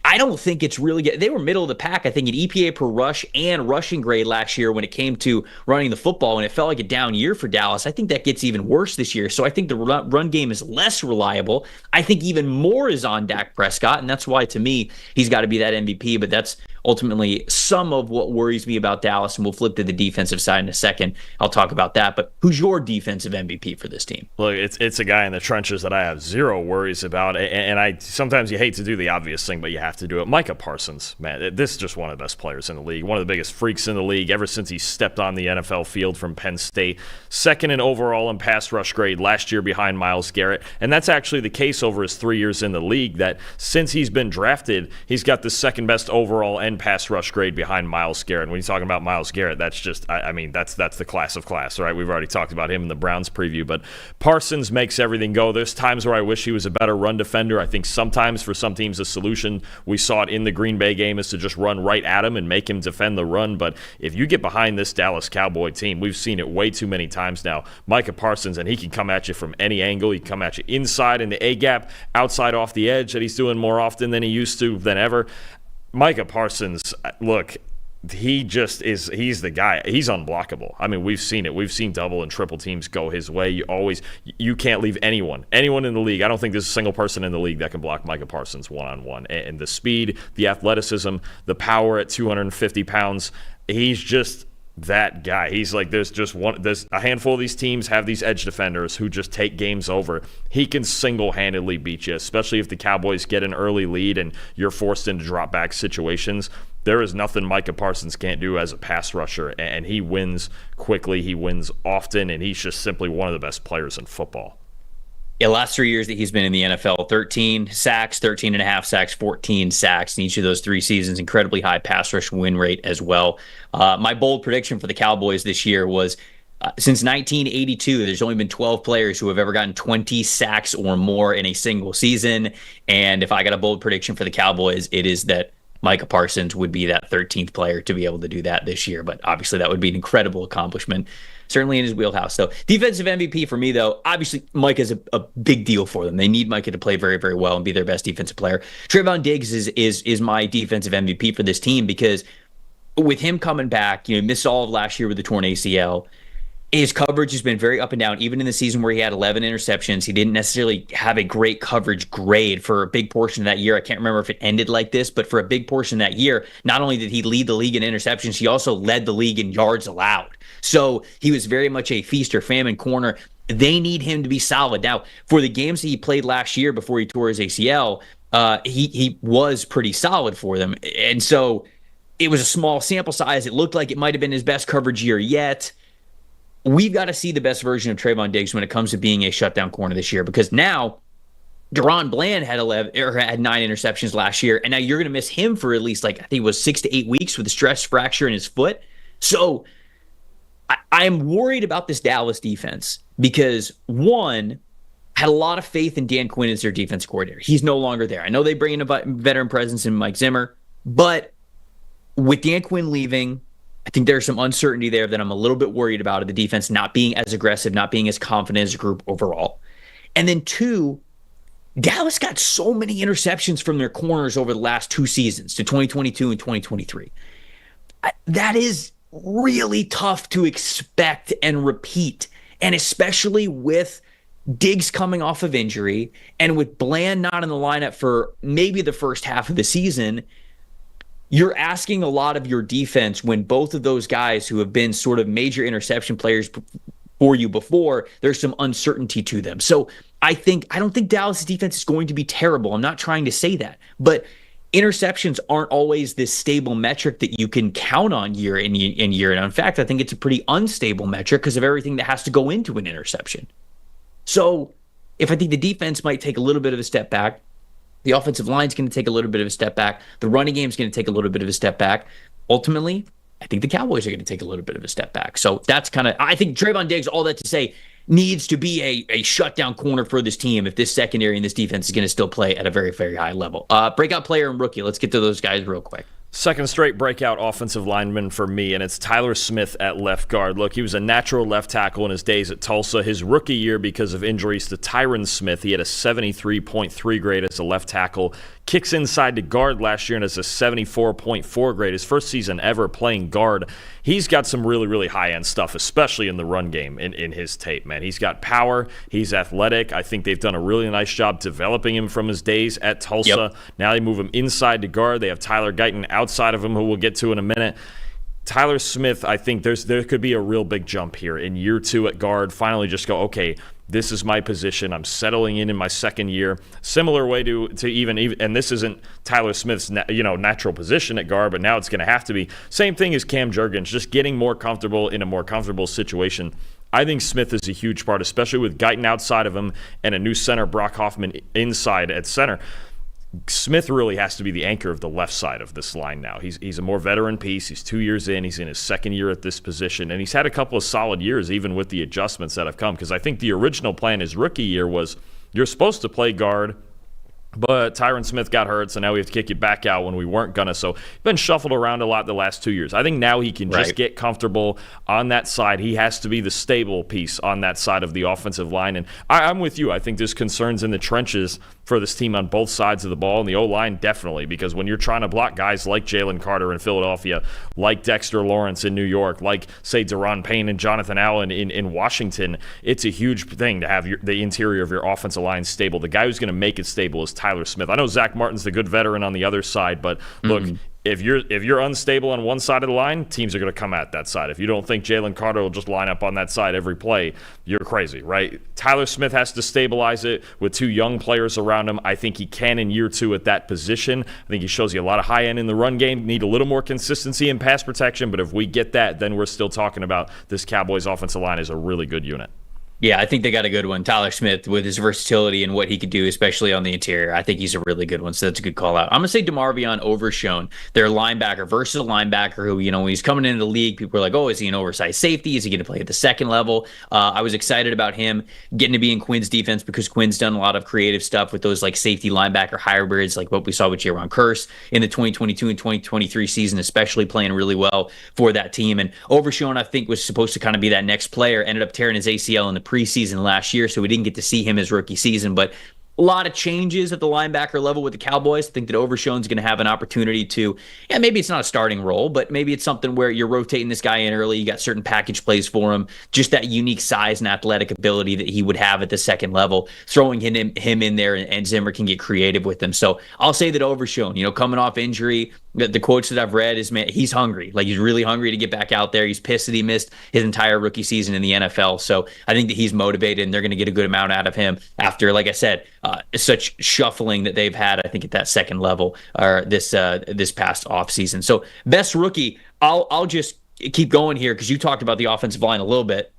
I don't think it's really good. They were middle of the pack, I think, in EPA per rush and rushing grade last year when it came to running the football, and it felt like a down year for Dallas. I think that gets even worse this year. So I think the run game is less reliable. I think even more is on Dak Prescott, and that's why, to me, he's got to be that MVP. But that's ultimately some of what worries me about Dallas, and we'll flip to the defensive side in a second. I'll talk about that. But who's your defensive MVP for this team? Look, it's a guy in the trenches that I have zero worries about, and I sometimes you hate to do the obvious thing, but you have to do it. Micah Parsons, man, this is just one of the best players in the league, one of the biggest freaks in the league ever since he stepped on the NFL field from Penn State. Second in overall and pass rush grade last year behind Myles Garrett, and that's actually the case over his 3 years in the league, that since he's been drafted, he's got the second best overall and pass rush grade behind Myles Garrett. And when you're talking about Myles Garrett, that's just, I mean, that's the class of class, right? We've already talked about him in the Browns preview, but Parsons makes everything go. There's times where I wish he was a better run defender. I think sometimes for some teams the solution, we saw it in the Green Bay game, is to just run right at him and make him defend the run. But if you get behind this Dallas Cowboy team, we've seen it way too many times now. Micah Parsons, and he can come at you from any angle. He can come at you inside in the A-gap, outside off the edge, that he's doing more often than he used to, than ever. Micah Parsons, look, he's the guy. He's unblockable. I mean, we've seen it. We've seen double and triple teams go his way. You can't leave anyone in the league. I don't think there's a single person in the league that can block Micah Parsons one-on-one. And the speed, the athleticism, the power at 250 pounds, he's just that guy. He's like, there's a handful of these teams have these edge defenders who just take games over. He can single-handedly beat you, especially if the Cowboys get an early lead and you're forced into drop-back situations. There is nothing Micah Parsons can't do as a pass rusher, and he wins quickly, he wins often, and he's just simply one of the best players in football. Yeah, last 3 years that he's been in the NFL, 13 sacks, 13 and a half sacks, 14 sacks in each of those 3 seasons. Incredibly high pass rush win rate as well. My bold prediction for the Cowboys this year was since 1982, there's only been 12 players who have ever gotten 20 sacks or more in a single season. And if I got a bold prediction for the Cowboys, it is that Micah Parsons would be that 13th player to be able to do that this year. But obviously, that would be an incredible accomplishment, certainly in his wheelhouse. So defensive MVP for me, though, obviously Micah is a big deal for them. They need Micah to play very, very well and be their best defensive player. Trevon Diggs is my defensive MVP for this team because with him coming back, missed all of last year with the torn ACL. His coverage has been very up and down. Even in the season where he had 11 interceptions, he didn't necessarily have a great coverage grade for a big portion of that year. I can't remember if it ended like this, but for a big portion of that year, not only did he lead the league in interceptions, he also led the league in yards allowed. So he was very much a feast or famine corner. They need him to be solid. Now, for the games that he played last year before he tore his ACL, he was pretty solid for them. And so it was a small sample size. It looked like it might have been his best coverage year yet. We've got to see the best version of Trevon Diggs when it comes to being a shutdown corner this year, because now Deron Bland had 9 interceptions last year, and now you're going to miss him for at least I think it was 6 to 8 weeks with a stress fracture in his foot. So I am worried about this Dallas defense because, one, had a lot of faith in Dan Quinn as their defense coordinator. He's no longer there. I know they bring in a veteran presence in Mike Zimmer, but with Dan Quinn leaving, I think there's some uncertainty there that I'm a little bit worried about, of the defense not being as aggressive, not being as confident as a group overall. And then two, Dallas got so many interceptions from their corners over the last 2 seasons, to 2022 and 2023. That is really tough to expect and repeat. And especially with Diggs coming off of injury and with Bland not in the lineup for maybe the first half of the season, you're asking a lot of your defense when both of those guys who have been sort of major interception players for you before, there's some uncertainty to them. So I don't think Dallas' defense is going to be terrible. I'm not trying to say that, but interceptions aren't always this stable metric that you can count on year in year. And in fact, I think it's a pretty unstable metric because of everything that has to go into an interception. So if I think the defense might take a little bit of a step back, the offensive line is going to take a little bit of a step back, the running game is going to take a little bit of a step back, ultimately, I think the Cowboys are going to take a little bit of a step back. So that's I think Trevon Diggs, all that to say, needs to be a shutdown corner for this team if this secondary and this defense is going to still play at a very, very high level. Breakout player and rookie. Let's get to those guys real quick. Second straight breakout offensive lineman for me, and it's Tyler Smith at left guard. Look, he was a natural left tackle in his days at Tulsa. His rookie year, because of injuries to Tyron Smith, he had a 73.3 grade as a left tackle. Kicks inside to guard last year and has a 74.4 grade. His first season ever playing guard. He's got some really, really high-end stuff, especially in the run game in his tape, man. He's got power. He's athletic. I think they've done a really nice job developing him from his days at Tulsa. Yep. Now they move him inside to guard. They have Tyler Guyton outside of him, who we'll get to in a minute. Tyler Smith, I think there could be a real big jump here in year 2 at guard. Finally just go, okay, this is my position. I'm settling in my second year. Similar way to even and this isn't Tyler Smith's natural position at guard, but now it's going to have to be. Same thing as Cam Jurgens, just getting more comfortable in a more comfortable situation. I think Smith is a huge part, especially with Guyton outside of him and a new center, Brock Hoffman, inside at center. Smith really has to be the anchor of the left side of this line now. He's a more veteran piece. He's 2 years in. He's in his second year at this position, and he's had a couple of solid years even with the adjustments that have come, because I think the original plan his rookie year was you're supposed to play guard, but Tyron Smith got hurt, so now we have to kick you back out when we weren't going to. So he's been shuffled around a lot the last 2 years. I think now he can just get comfortable on that side. He has to be the stable piece on that side of the offensive line. And I'm with you. I think there's concerns in the trenches for this team on both sides of the ball, and the O-line definitely, because when you're trying to block guys like Jalen Carter in Philadelphia, like Dexter Lawrence in New York, like, say, Deron Payne and Jonathan Allen in Washington, it's a huge thing to have the interior of your offensive line stable. The guy who's going to make it stable is Tyler Smith. I know Zach Martin's the good veteran on the other side, but look, if you're unstable on one side of the line, teams are going to come at that side. If you don't think Jalen Carter will just line up on that side every play, you're crazy, right? Tyler Smith has to stabilize it with 2 young players around him. I think he can in year 2 at that position. I think he shows you a lot of high end in the run game. Need a little more consistency in pass protection, but if we get that, then we're still talking about this Cowboys offensive line is a really good unit. Yeah, I think they got a good one. Tyler Smith, with his versatility and what he could do, especially on the interior, I think he's a really good one. So that's a good call out. I'm going to say DeMarvion Overshown, their linebacker, versatile linebacker who, when he's coming into the league, people are like, oh, is he an oversized safety? Is he going to play at the second level? I was excited about him getting to be in Quinn's defense because Quinn's done a lot of creative stuff with those like safety linebacker hybrids, like what we saw with Jaron Kearse in the 2022 and 2023 season, especially playing really well for that team. And Overshown, I think, was supposed to kind of be that next player, ended up tearing his ACL in the preseason last year, so we didn't get to see him his rookie season. But a lot of changes at the linebacker level with the Cowboys. I think that Overshown's going to have an opportunity to, maybe it's not a starting role, but maybe it's something where you're rotating this guy in early. You got certain package plays for him, just that unique size and athletic ability that he would have at the second level, throwing him in there, and Zimmer can get creative with him. So I'll say that Overshown, coming off injury, the quotes that I've read is, man, he's hungry. Like, he's really hungry to get back out there. He's pissed that he missed his entire rookie season in the NFL. So I think that he's motivated, and they're going to get a good amount out of him after, like I said, such shuffling that they've had, I think, at that second level or this past offseason. So best rookie, I'll just keep going here because you talked about the offensive line a little bit.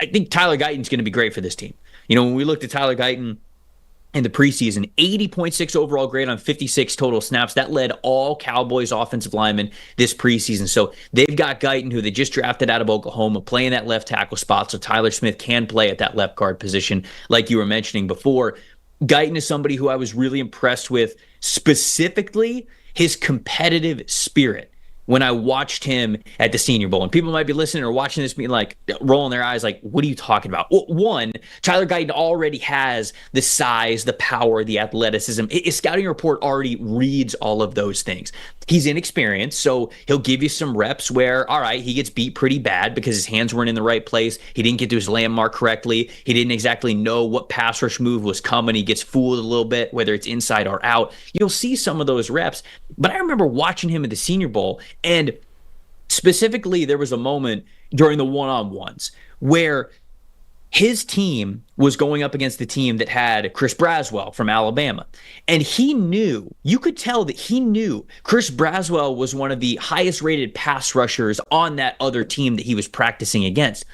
I think Tyler Guyton's going to be great for this team. When we looked at Tyler Guyton in the preseason, 80.6 overall grade on 56 total snaps. That led all Cowboys offensive linemen this preseason. So they've got Guyton, who they just drafted out of Oklahoma, playing that left tackle spot. So Tyler Smith can play at that left guard position, like you were mentioning before. Guyton is somebody who I was really impressed with, specifically his competitive spirit when I watched him at the Senior Bowl. And people might be listening or watching this being like, rolling their eyes like, what are you talking about? Well, one, Tyler Guyton already has the size, the power, the athleticism. His scouting report already reads all of those things. He's inexperienced, so he'll give you some reps where, all right, he gets beat pretty bad because his hands weren't in the right place. He didn't get to his landmark correctly. He didn't exactly know what pass rush move was coming. He gets fooled a little bit, whether it's inside or out. You'll see some of those reps. But I remember watching him at the Senior Bowl, and specifically there was a moment during the one-on-ones where his team was going up against the team that had Chris Braswell from Alabama. And he knew, you could tell that he knew Chris Braswell was one of the highest rated pass rushers on that other team that he was practicing against.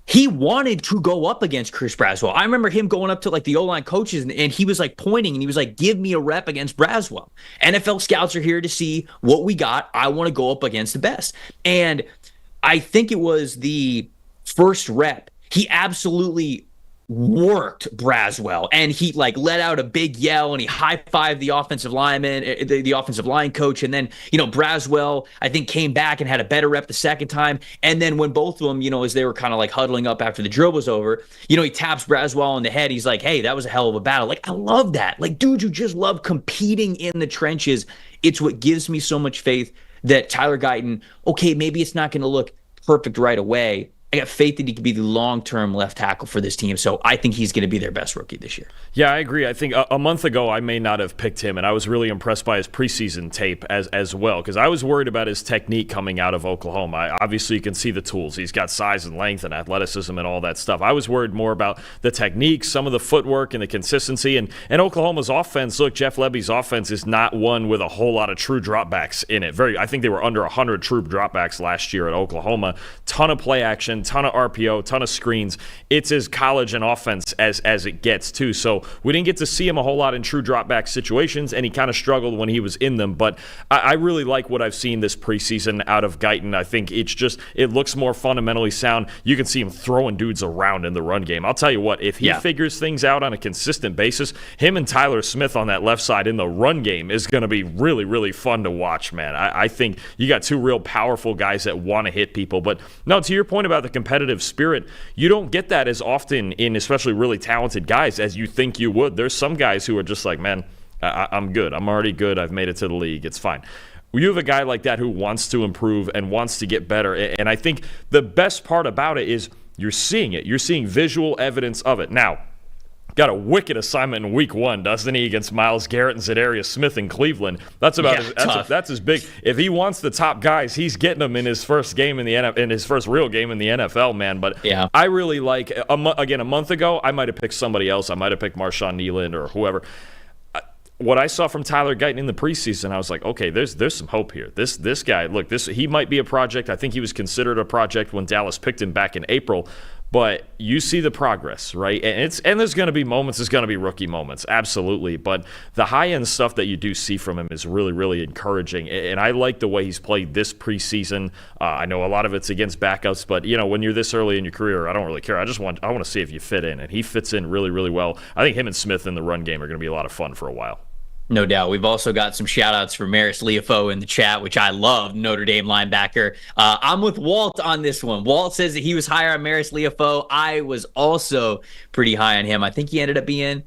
He wanted to go up against Chris Braswell. I remember him going up to like the O-line coaches and he was like pointing and he was like, give me a rep against Braswell. NFL scouts are here to see what we got. I want to go up against the best. And I think it was the first rep. He absolutely worked Braswell, and he like let out a big yell and he high-fived the offensive lineman, the offensive line coach. And then, Braswell, I think, came back and had a better rep the second time. And then when both of them, as they were kind of like huddling up after the drill was over, he taps Braswell on the head. He's like, hey, that was a hell of a battle. Like, I love that. Like, dude, you just love competing in the trenches. It's what gives me so much faith that Tyler Guyton, okay, maybe it's not going to look perfect right away. I got faith that he could be the long-term left tackle for this team, so I think he's going to be their best rookie this year. Yeah, I agree. I think a month ago I may not have picked him, and I was really impressed by his preseason tape as well, because I was worried about his technique coming out of Oklahoma. Obviously, you can see the tools. He's got size and length and athleticism and all that stuff. I was worried more about the technique, some of the footwork and the consistency. And Oklahoma's offense, look, Jeff Lebby's offense is not one with a whole lot of true dropbacks in it. I think they were under 100 true dropbacks last year at Oklahoma. Ton of play action, ton of RPO, ton of screens. It's as college an offense as it gets, too. So we didn't get to see him a whole lot in true dropback situations, and he kind of struggled when he was in them. But I really like what I've seen this preseason out of Guyton. I think it looks more fundamentally sound. You can see him throwing dudes around in the run game. I'll tell you what, if he figures things out on a consistent basis, him and Tyler Smith on that left side in the run game is going to be really, really fun to watch, man. I think you got two real powerful guys that want to hit people. But no, to your point about the competitive spirit, you don't get that as often in especially really talented guys as you think you would. There's some guys who are just like, man, I'm good. I'm already good. I've made it to the league. It's fine. You have a guy like that who wants to improve and wants to get better. And I think the best part about it is you're seeing it. You're seeing visual evidence of it. Now, got a wicked assignment in week 1, doesn't he, against Myles Garrett and Zadarius Smith in Cleveland. That's about that's as big. If he wants the top guys, he's getting them in his first game in his first real game in the NFL, man. But I really like a month ago, I might have picked somebody else. I might have picked Marshawn Kneeland or whoever. What I saw from Tyler Guyton in the preseason, I was like, okay, there's some hope here. This guy, look, he might be a project. I think he was considered a project when Dallas picked him back in April. but you see the progress, right? And there's going to be moments, there's going to be rookie moments, absolutely. But the high-end stuff that you do see from him is really, really encouraging. And I like the way he's played this preseason. I know a lot of it's against backups, but when you're this early in your career, I don't really care. I want to see if you fit in, and he fits in really, really well. I think him and Smith in the run game are going to be a lot of fun for a while. No doubt. We've also got some shout-outs for Maris Leofo in the chat, which I love, Notre Dame linebacker. I'm with Walt on this one. Walt says that he was higher on Maris Leofo. I was also pretty high on him. I think he ended up being,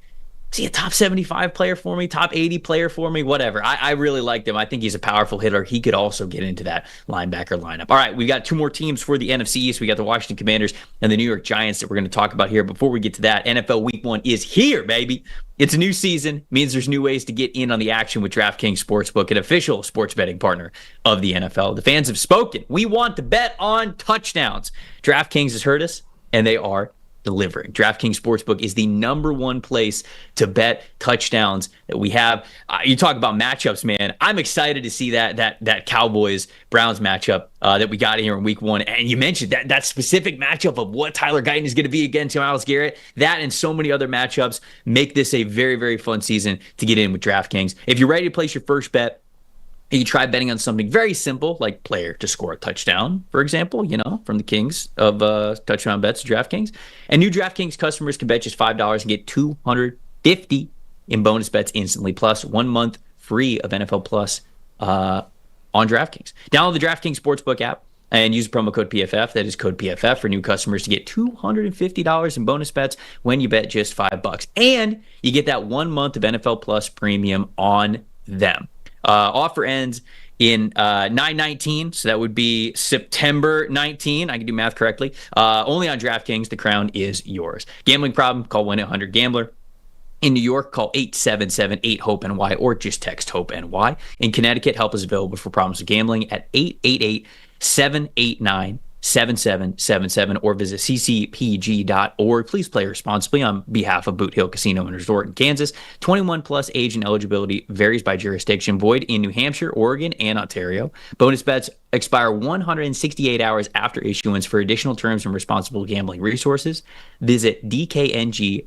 is he a top 75 player for me, top 80 player for me, whatever. I really liked him. I think he's a powerful hitter. He could also get into that linebacker lineup. All right, we got two more teams for the NFC East. We got the Washington Commanders and the New York Giants that we're going to talk about here. Before we get to that, NFL Week 1 is here, baby. It's a new season, means there's new ways to get in on the action with DraftKings Sportsbook, an official sports betting partner of the NFL. The fans have spoken. We want to bet on touchdowns. DraftKings has heard us, and they are delivering. DraftKings Sportsbook is the number one place to bet touchdowns that we have. You talk about matchups, man. I'm excited to see that Cowboys-Browns matchup that we got here in Week 1. And you mentioned that specific matchup of what Tyler Guyton is going to be against Myles Garrett. That and so many other matchups make this a very, very fun season to get in with DraftKings. If you're ready to place your first bet, you try betting on something very simple, like player to score a touchdown, for example, from the kings of touchdown bets, DraftKings. And new DraftKings customers can bet just $5 and get $250 in bonus bets instantly, plus 1 month free of NFL Plus on DraftKings. Download the DraftKings Sportsbook app and use promo code PFF. That is code PFF for new customers to get $250 in bonus bets when you bet just $5. And you get that 1 month of NFL Plus premium on them. Offer ends in 9/19, so that would be September 19. I can do math correctly. Only on DraftKings. The crown is yours. Gambling problem? Call 1-800-GAMBLER. In New York, call 877-8-HOPE-NY or just text HOPE-NY. In Connecticut, help is available for problems with gambling at 888-789-7777 or visit ccpg.org. Please play responsibly on behalf of Boot Hill Casino and Resort in Kansas. 21 plus, age and eligibility varies by jurisdiction. Void in New Hampshire, Oregon, and Ontario. Bonus bets expire 168 hours after issuance. For additional terms and responsible gambling resources, visit dkng.co/ftbal.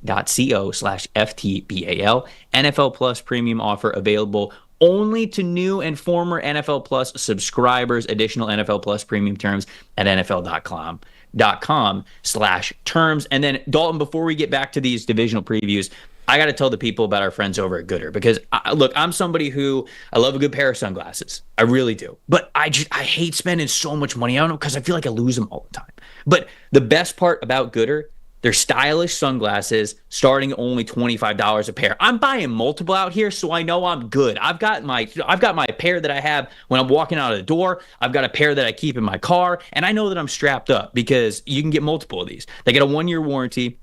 NFL Plus premium offer available only to new and former NFL Plus subscribers. Additional NFL Plus premium terms at nfl.com/terms. And then, Dalton, before we get back to these divisional previews, I got to tell the people about our friends over at Gooder, because look, I'm somebody who, I love a good pair of sunglasses. I really do. But I hate spending so much money on them because I feel like I lose them all the time. But the best part about Gooder, they're stylish sunglasses starting only $25 a pair. I'm buying multiple out here, so I know I'm good. I've got my pair that I have when I'm walking out of the door. I've got a pair that I keep in my car, and I know that I'm strapped up because you can get multiple of these. They get a 1-year warranty,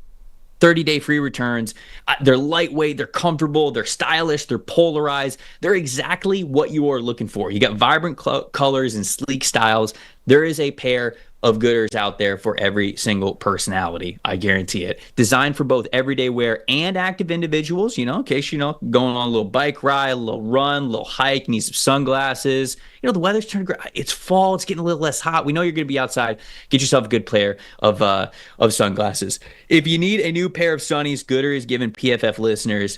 30-day free returns. They're lightweight, they're comfortable, they're stylish, they're polarized. They're exactly what you are looking for. You got vibrant colors and sleek styles. There is a pair of Gooders out there for every single personality. I guarantee it. Designed for both everyday wear and active individuals, in case, going on a little bike ride, a little run, a little hike, need some sunglasses. The weather's turning gray. It's fall. It's getting a little less hot. We know you're going to be outside. Get yourself a good pair of sunglasses. If you need a new pair of sunnies, Gooder is giving PFF listeners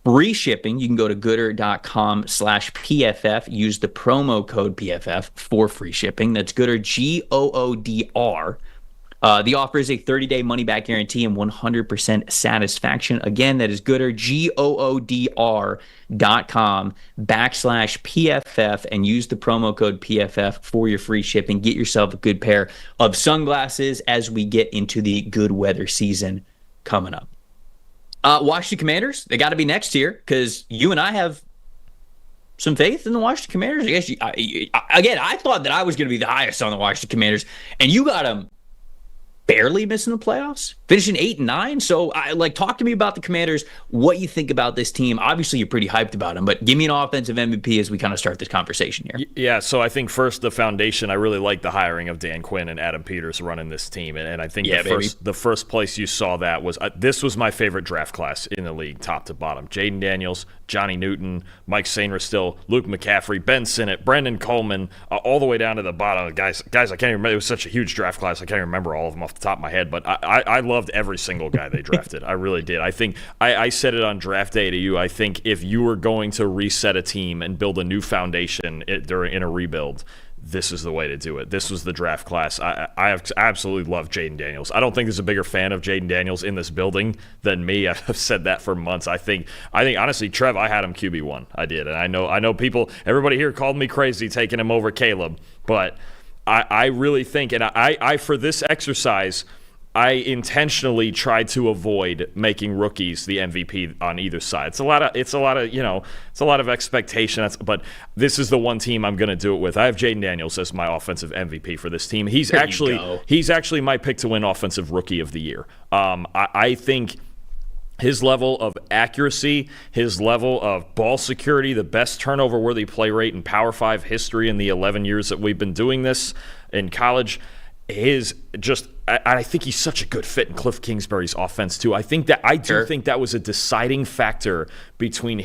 free shipping. You can go to gooder.com/PFF. Use the promo code PFF for free shipping. That's Gooder, GOODR. The offer is a 30-day money-back guarantee and 100% satisfaction. Again, that is Gooder, GOODR.com/PFF, and use the promo code PFF for your free shipping. Get yourself a good pair of sunglasses as we get into the good weather season coming up. Washington Commanders, they got to be next year because you and I have some faith in the Washington Commanders. I guess I thought that I was going to be the highest on the Washington Commanders, and you got them barely missing the playoffs. finishing 8-9. So, talk to me about the Commanders. What you think about this team? Obviously, you're pretty hyped about them, but give me an offensive MVP as we kind of start this conversation here. Yeah, so I think first the foundation. I really like the hiring of Dan Quinn and Adam Peters running this team, and I think the first place you saw that was this was my favorite draft class in the league, top to bottom. Jaden Daniels, Johnny Newton, Mike Sainristil, Luke McCaffrey, Ben Sinnott, Brendan Coleman, all the way down to the bottom. Guys, I can't even remember. It was such a huge draft class. I can't remember all of them off the top of my head, but I loved every single guy they drafted. I really did. I think I said it on draft day to you. I think if you were going to reset a team and build a new foundation in a rebuild, this is the way to do it. This was the draft class. I have absolutely loved Jaden Daniels. I don't think there's a bigger fan of Jaden Daniels in this building than me. I've said that for months. I think honestly, Trev, I had him QB1. I did, and I know people. Everybody here called me crazy taking him over Caleb, but I really think, and I for this exercise, I intentionally tried to avoid making rookies the MVP on either side. It's a lot of expectation. But this is the one team I'm going to do it with. I have Jaden Daniels as my offensive MVP for this team. He's actually my pick to win Offensive Rookie of the Year. I think his level of accuracy, his level of ball security, the best turnover-worthy play rate in Power 5 history in the 11 years that we've been doing this in college, I think he's such a good fit in Cliff Kingsbury's offense too. I think that was a deciding factor between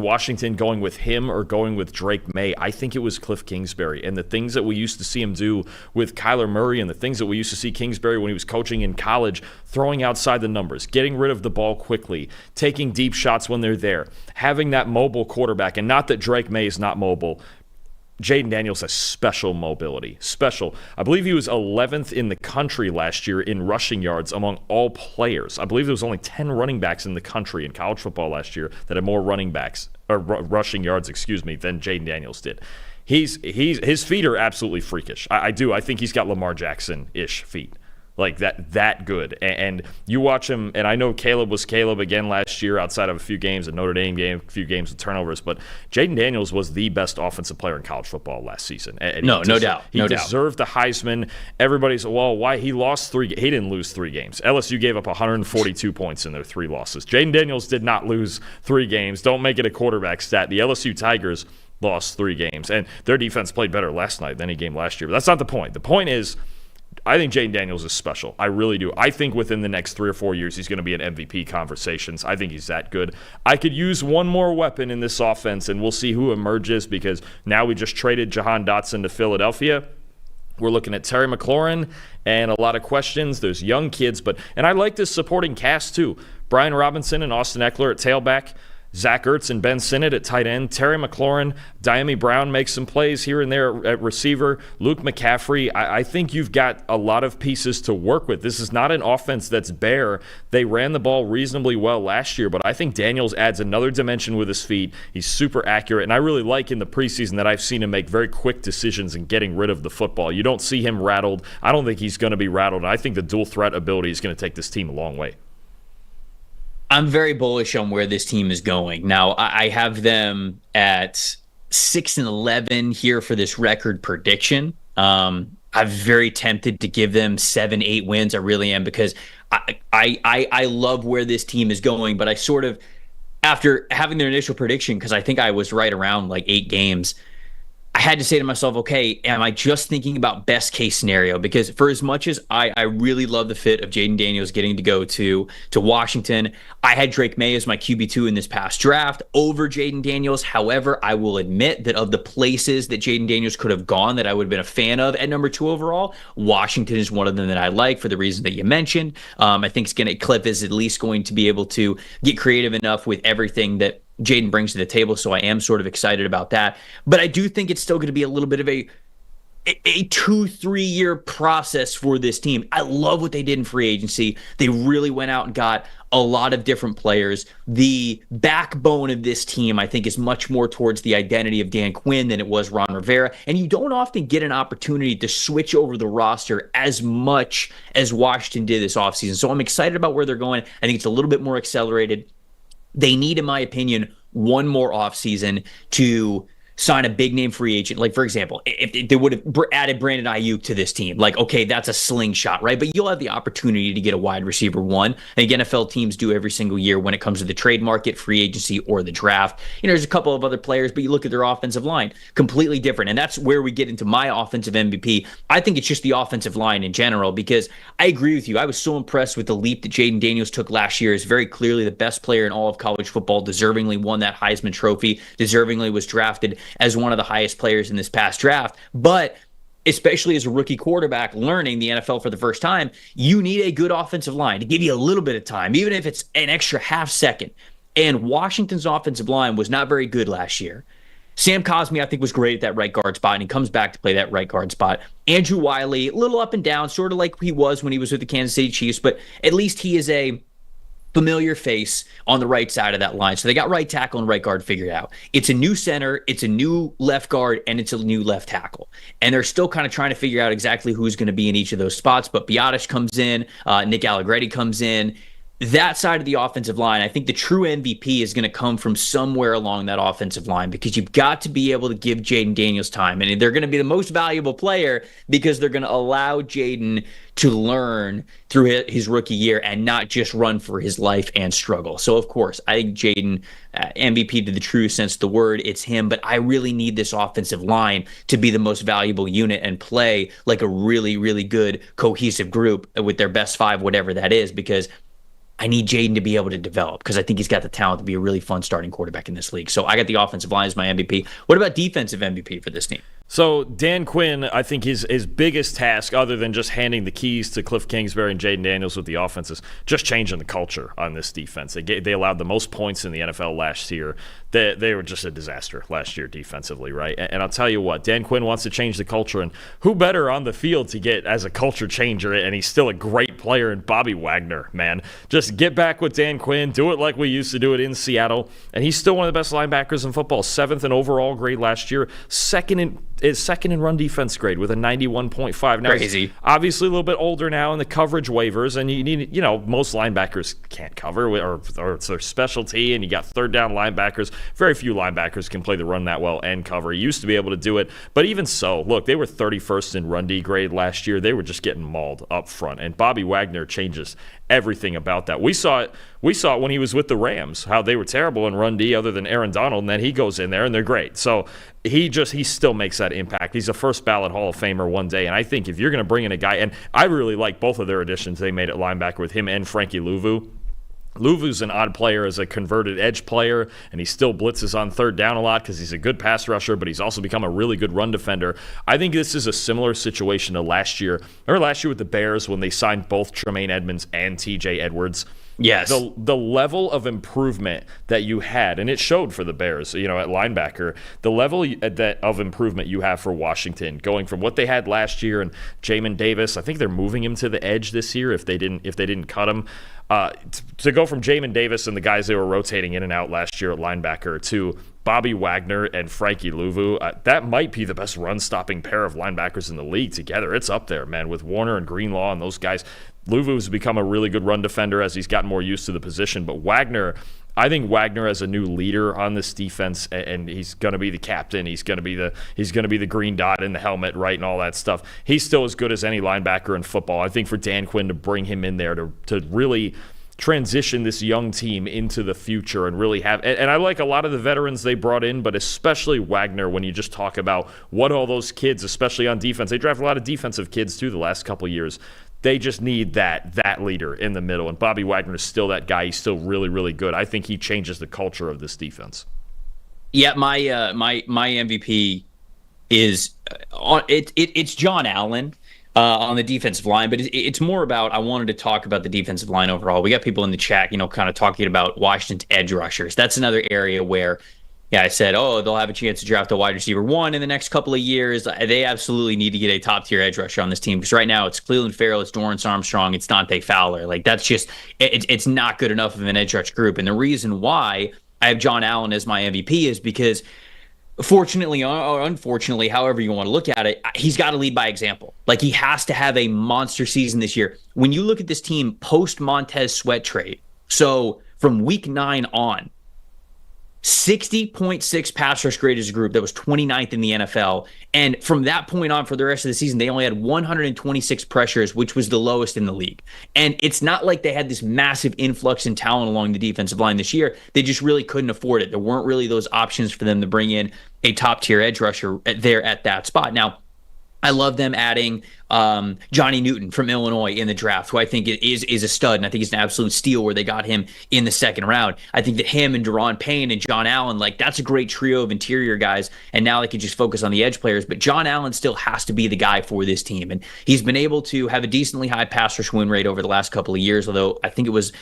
Washington going with him or going with Drake May. I think it was Cliff Kingsbury and the things that we used to see him do with Kyler Murray and the things that we used to see Kingsbury when he was coaching in college, throwing outside the numbers, getting rid of the ball quickly, taking deep shots when they're there, having that mobile quarterback. And not that Drake May is not mobile. Jaden Daniels has special mobility. Special. I believe he was 11th in the country last year in rushing yards among all players. I believe there was only 10 running backs in the country in college football last year that had more rushing yards, than Jaden Daniels did. His feet are absolutely freakish. I do. I think he's got Lamar Jackson-ish feet. Like that good. And you watch him, and I know Caleb was Caleb again last year outside of a few games, a Notre Dame game, a few games with turnovers, but Jaden Daniels was the best offensive player in college football last season. And no doubt. He deserved the Heisman. Everybody's, why? He lost 3 games. He didn't lose 3 games. LSU gave up 142 points in their 3 losses. Jaden Daniels did not lose 3 games. Don't make it a quarterback stat. The LSU Tigers lost 3 games, and their defense played better last night than any game last year. But that's not the point. The point is, I think Jaden Daniels is special. I really do. I think within the next 3 or 4 years, he's going to be in MVP conversations. I think he's that good. I could use one more weapon in this offense, and we'll see who emerges, because now we just traded Jahan Dotson to Philadelphia. We're looking at Terry McLaurin and a lot of questions. There's young kids, and I like this supporting cast too. Brian Robinson and Austin Eckler at tailback. Zach Ertz and Ben Sinnott at tight end. Terry McLaurin, Diami Brown makes some plays here and there at receiver. Luke McCaffrey. I think you've got a lot of pieces to work with. This is not an offense that's bare. They ran the ball reasonably well last year, but I think Daniels adds another dimension with his feet. He's super accurate, and I really like in the preseason that I've seen him make very quick decisions in getting rid of the football. You don't see him rattled. I don't think he's going to be rattled. I think the dual threat ability is going to take this team a long way. I'm very bullish on where this team is going. Now, I have them at 6-11 here for this record prediction. I'm very tempted to give them 7-8 wins. I really am, because I love where this team is going. But I sort of, after having their initial prediction, because I think I was right around like 8 games, I had to say to myself, okay, am I just thinking about best case scenario? Because for as much as I really love the fit of Jaden Daniels getting to go to Washington, I had Drake May as my QB2 in this past draft over Jaden Daniels. However, I will admit that of the places that Jaden Daniels could have gone that I would have been a fan of at number 2 overall, Washington is one of them that I like for the reason that you mentioned. I think Cliff is at least going to be able to get creative enough with everything that Jaden brings to the table, so I am sort of excited about that. But I do think it's still going to be a little bit of a 2-3 year process for this team. I love what they did in free agency. They really went out and got a lot of different players. The backbone of this team, I think, is much more towards the identity of Dan Quinn than it was Ron Rivera. And you don't often get an opportunity to switch over the roster as much as Washington did this offseason. So I'm excited about where they're going. I think it's a little bit more accelerated. They need, in my opinion, one more offseason to sign a big name free agent. Like, for example, if they would have added Brandon Ayuk to this team, like, okay, that's a slingshot, right? But you'll have the opportunity to get a wide receiver one. I think NFL teams do every single year when it comes to the trade market, free agency, or the draft. There's a couple of other players, but you look at their offensive line, completely different. And that's where we get into my offensive MVP. I think it's just the offensive line in general, because I agree with you. I was so impressed with the leap that Jayden Daniels took last year. Is very clearly the best player in all of college football, deservingly won that Heisman Trophy, deservingly was drafted as one of the highest players in this past draft. But especially as a rookie quarterback learning the NFL for the first time, you need a good offensive line to give you a little bit of time, even if it's an extra half second. And Washington's offensive line was not very good last year. Sam Cosmi, I think, was great at that right guard spot, and he comes back to play that right guard spot. Andrew Wiley, a little up and down, sort of like he was when he was with the Kansas City Chiefs, but at least he is a familiar face on the right side of that line. So they got right tackle and right guard figured out. It's a new center, it's a new left guard, and it's a new left tackle. And they're still kind of trying to figure out exactly who's going to be in each of those spots. But Biotish comes in, Nick Allegretti comes in. That side of the offensive line, I think the true MVP is going to come from somewhere along that offensive line, because you've got to be able to give Jayden Daniels time. And they're going to be the most valuable player because they're going to allow Jayden to learn through his rookie year and not just run for his life and struggle. So, of course, I think Jayden, MVP to the true sense of the word, it's him. But I really need this offensive line to be the most valuable unit and play like a really, really good cohesive group with their best five, whatever that is, because I need Jayden to be able to develop, because I think he's got the talent to be a really fun starting quarterback in this league. So I got the offensive line as my MVP. What about defensive MVP for this team? So Dan Quinn, I think his biggest task, other than just handing the keys to Cliff Kingsbury and Jayden Daniels with the offense, is just changing the culture on this defense. They allowed the most points in the NFL last year. They were just a disaster last year defensively, right? And I'll tell you what, Dan Quinn wants to change the culture, and who better on the field to get as a culture changer, and he's still a great player in Bobby Wagner, man. Just get back with Dan Quinn, do it like we used to do it in Seattle, and he's still one of the best linebackers in football. 7th in overall grade last year, second in run defense grade with a 91.5. Now, crazy. Obviously a little bit older now in the coverage waivers, and you need, most linebackers can't cover, or it's their specialty, and you got third down linebackers. Very few linebackers can play the run that well and cover. He used to be able to do it, but even so, look, they were 31st in run D grade last year. They were just getting mauled up front, and Bobby Wagner changes everything about that. We saw it when he was with the Rams, how they were terrible in run D other than Aaron Donald, and then he goes in there and they're great. So he still makes that impact. He's a first ballot Hall of Famer one day, and I think if you're going to bring in a guy, and I really like both of their additions they made at linebacker with him and Frankie Louvu. Louvu's an odd player as a converted edge player, and he still blitzes on third down a lot because he's a good pass rusher, but he's also become a really good run defender. I think this is a similar situation to last year. Remember last year with the Bears when they signed both Tremaine Edmonds and TJ Edwards? Yes. The level of improvement that you had, and it showed for the Bears, at linebacker, the level of improvement you have for Washington, going from what they had last year and Jamin Davis. I think they're moving him to the edge this year if they didn't cut him. To go from Jamin Davis and the guys they were rotating in and out last year at linebacker to Bobby Wagner and Frankie Louvu, that might be the best run-stopping pair of linebackers in the league together. It's up there, man, with Warner and Greenlaw and those guys. Louvu's become a really good run defender as he's gotten more used to the position, but I think Wagner as a new leader on this defense, and he's going to be the captain. He's going to be the green dot in the helmet, right, and all that stuff. He's still as good as any linebacker in football. I think for Dan Quinn to bring him in there to really transition this young team into the future and really have, and I like a lot of the veterans they brought in, but especially Wagner, when you just talk about what all those kids, especially on defense, they draft a lot of defensive kids too the last couple of years. They just need that leader in the middle, and Bobby Wagner is still that guy. He's still really, really good. I think he changes the culture of this defense. Yeah, my MVP is it's John Allen on the defensive line, but it's more about, I wanted to talk about the defensive line overall. We got people in the chat, kind of talking about Washington's edge rushers. That's another area where, I said, they'll have a chance to draft a wide receiver one in the next couple of years. They absolutely need to get a top-tier edge rusher on this team, because right now it's Cleveland Farrell, it's Dorrance Armstrong, it's Dante Fowler. Like, that's just, it's not good enough of an edge rush group. And the reason why I have John Allen as my MVP is because, fortunately or unfortunately, however you want to look at it, he's got to lead by example. Like, he has to have a monster season this year. When you look at this team post-Montez Sweat trade, so from week 9 on, 60.6 pass rush grade as a group. That was 29th in the NFL. And from that point on, for the rest of the season, they only had 126 pressures, which was the lowest in the league. And it's not like they had this massive influx in talent along the defensive line this year. They just really couldn't afford it. There weren't really those options for them to bring in a top-tier edge rusher there at that spot. Now, I love them adding Johnny Newton from Illinois in the draft, who I think is a stud, and I think he's an absolute steal where they got him in the second round. I think that him and Daron Payne and John Allen, like, that's a great trio of interior guys, and now they can just focus on the edge players. But John Allen still has to be the guy for this team, and he's been able to have a decently high pass rush win rate over the last couple of years, although I think it was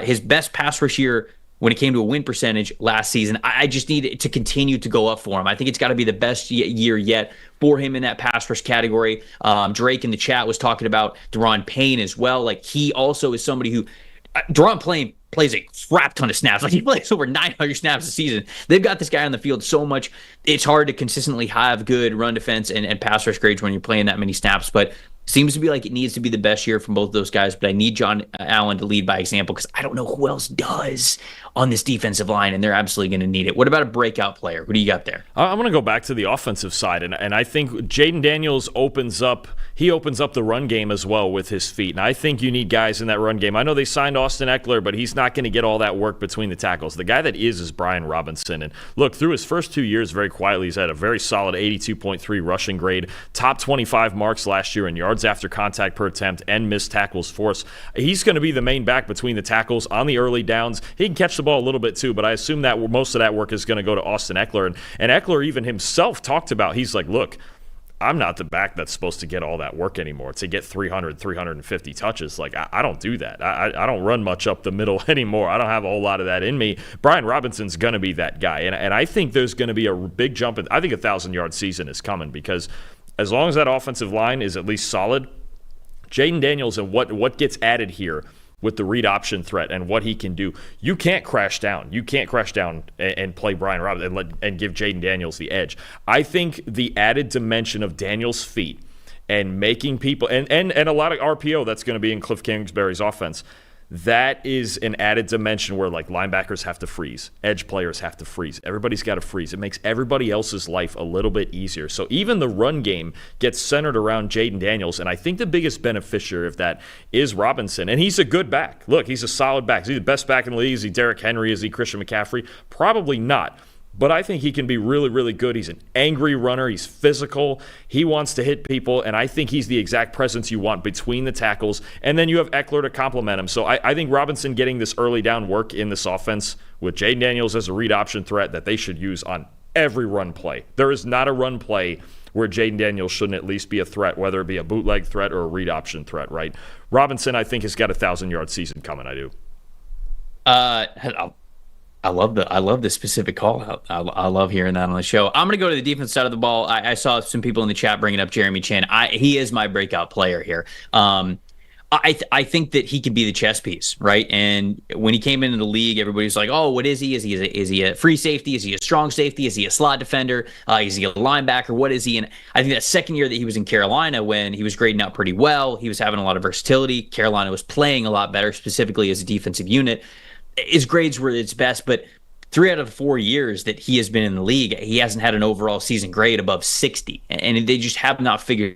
his best pass rush year when it came to a win percentage last season. I just need it to continue to go up for him. I think it's got to be the best year yet for him in that pass rush category. Drake in the chat was talking about Daron Payne as well. Like, he also is somebody who Daron Payne plays a crap ton of snaps. Like, he plays over 900 snaps a season. They've got this guy on the field so much. It's hard to consistently have good run defense and pass rush grades when you're playing that many snaps. But seems to be like it needs to be the best year from both those guys, but I need John Allen to lead by example because I don't know who else does on this defensive line, and they're absolutely going to need it. What about a breakout player? What do you got there? I'm going to go back to the offensive side, and I think Jaden Daniels opens up the run game as well with his feet, and I think you need guys in that run game. I know they signed Austin Eckler, but he's not going to get all that work between the tackles. The guy that is Brian Robinson, and look, through his first 2 years, very quietly, he's had a very solid 82.3 rushing grade, top 25 marks last year in yards after contact per attempt and missed tackles forced. He's going to be the main back between the tackles on the early downs. He can catch the ball a little bit too, but I assume that most of that work is going to go to Austin Eckler. And Eckler even himself talked about, he's like, look, I'm not the back that's supposed to get all that work anymore, to get 300, 350 touches. Like, I don't do that. I don't run much up the middle anymore. I don't have a whole lot of that in me. Brian Robinson's going to be that guy. And I think there's going to be a big jump. I think a 1,000-yard season is coming because as long as that offensive line is at least solid, Jaden Daniels and what gets added here with the read option threat and what he can do, you can't crash down. You can't crash down and play Brian Robinson and give Jaden Daniels the edge. I think the added dimension of Daniels' feet and making people and a lot of RPO that's going to be in Cliff Kingsbury's offense, that is an added dimension where, like, linebackers have to freeze, edge players have to freeze. Everybody's got to freeze. It makes everybody else's life a little bit easier. So even the run game gets centered around Jaden Daniels, and I think the biggest beneficiary of that is Robinson. And he's a good back. Look, he's a solid back. Is he the best back in the league? Is he Derrick Henry? Is he Christian McCaffrey? Probably not. But I think he can be really, really good. He's an angry runner. He's physical. He wants to hit people, and I think he's the exact presence you want between the tackles. And then you have Eckler to complement him. So I think Robinson getting this early down work in this offense with Jaden Daniels as a read option threat that they should use on every run play. There is not a run play where Jaden Daniels shouldn't at least be a threat, whether it be a bootleg threat or a read option threat, right? Robinson, I think, has got a 1,000-yard season coming. I do. I love the specific call out. I love hearing that on the show. I'm going to go to the defense side of the ball. I saw some people in the chat bringing up Jeremy Chin. He is my breakout player here. I think that he could be the chess piece, right? And when he came into the league, everybody was like, "Oh, what is he? Is he a free safety? Is he a strong safety? Is he a slot defender? Is he a linebacker? What is he?" And I think that second year that he was in Carolina, when he was grading out pretty well, he was having a lot of versatility. Carolina was playing a lot better, specifically as a defensive unit. His grades were its best, but 3 out of the 4 years that he has been in the league, he hasn't had an overall season grade above 60, and they just have not figured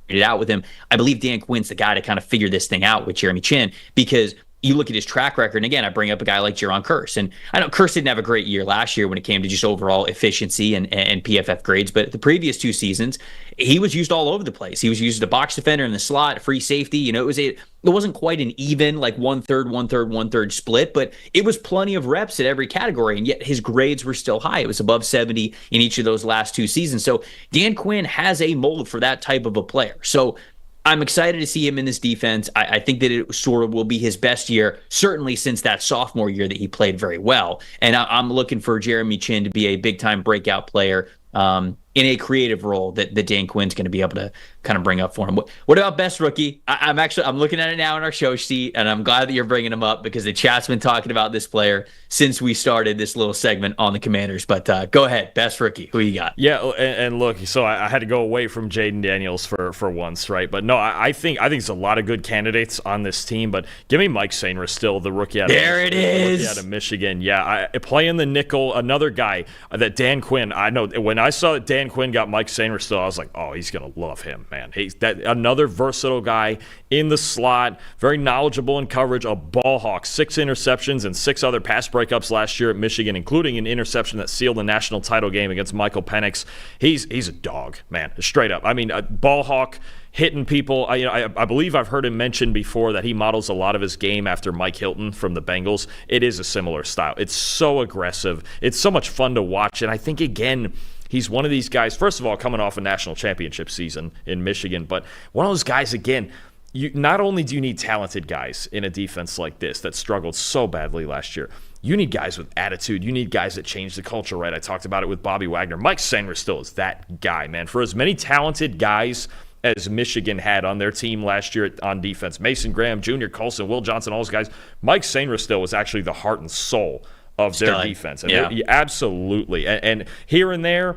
it out with him. I believe Dan Quinn's the guy to kind of figure this thing out with Jeremy Chin, because you look at his track record, and again, I bring up a guy like Jaron Kearse, and I know Kearse didn't have a great year last year when it came to just overall efficiency and PFF grades, but the previous 2 seasons, he was used all over the place. He was used as a box defender in the slot, free safety. You know, it wasn't quite an even, like 1/3, 1/3, 1/3 split, but it was plenty of reps at every category, and yet his grades were still high. It was above 70 in each of those last 2 seasons. So Dan Quinn has a mold for that type of a player. So I'm excited to see him in this defense. I think that it sort of will be his best year, certainly since that sophomore year that he played very well. And I'm looking for Jeremy Chin to be a big-time breakout player in a creative role that Dan Quinn's going to be able to kind of bring up for him. What about best rookie? I'm looking at it now in our show sheet, and I'm glad that you're bringing him up because the chat's been talking about this player since we started this little segment on the Commanders. But go ahead, best rookie. Who you got? Yeah, and look, so I had to go away from Jaden Daniels for once, right? But no, I think there's a lot of good candidates on this team, but give me Mike Sainristil, still the rookie out of Rookie out of Michigan. Yeah, playing the nickel, another guy that Dan Quinn. I know when I saw that Dan Quinn got Mike Sainristil, I was like, oh, he's gonna love him, man. He's that another versatile guy in the slot, very knowledgeable in coverage, a ball hawk, 6 interceptions and 6 other pass breakups last year at Michigan, including an interception that sealed the national title game against Michael Penix. He's a dog, man, straight up. I mean, a ball hawk, hitting people. I believe I've heard him mention before that he models a lot of his game after Mike Hilton from the Bengals. It is a similar style. It's so aggressive. It's so much fun to watch, and I think, again, he's one of these guys, first of all, coming off a national championship season in Michigan, but one of those guys, again, not only do you need talented guys in a defense like this that struggled so badly last year, you need guys with attitude. You need guys that change the culture, right? I talked about it with Bobby Wagner. Mike Sainristil is that guy, man. For as many talented guys as Michigan had on their team last year on defense, Mason Graham, Junior Colson, Will Johnson, all those guys, Mike Sainristil was actually the heart and soul of their defense. And absolutely. And here and there,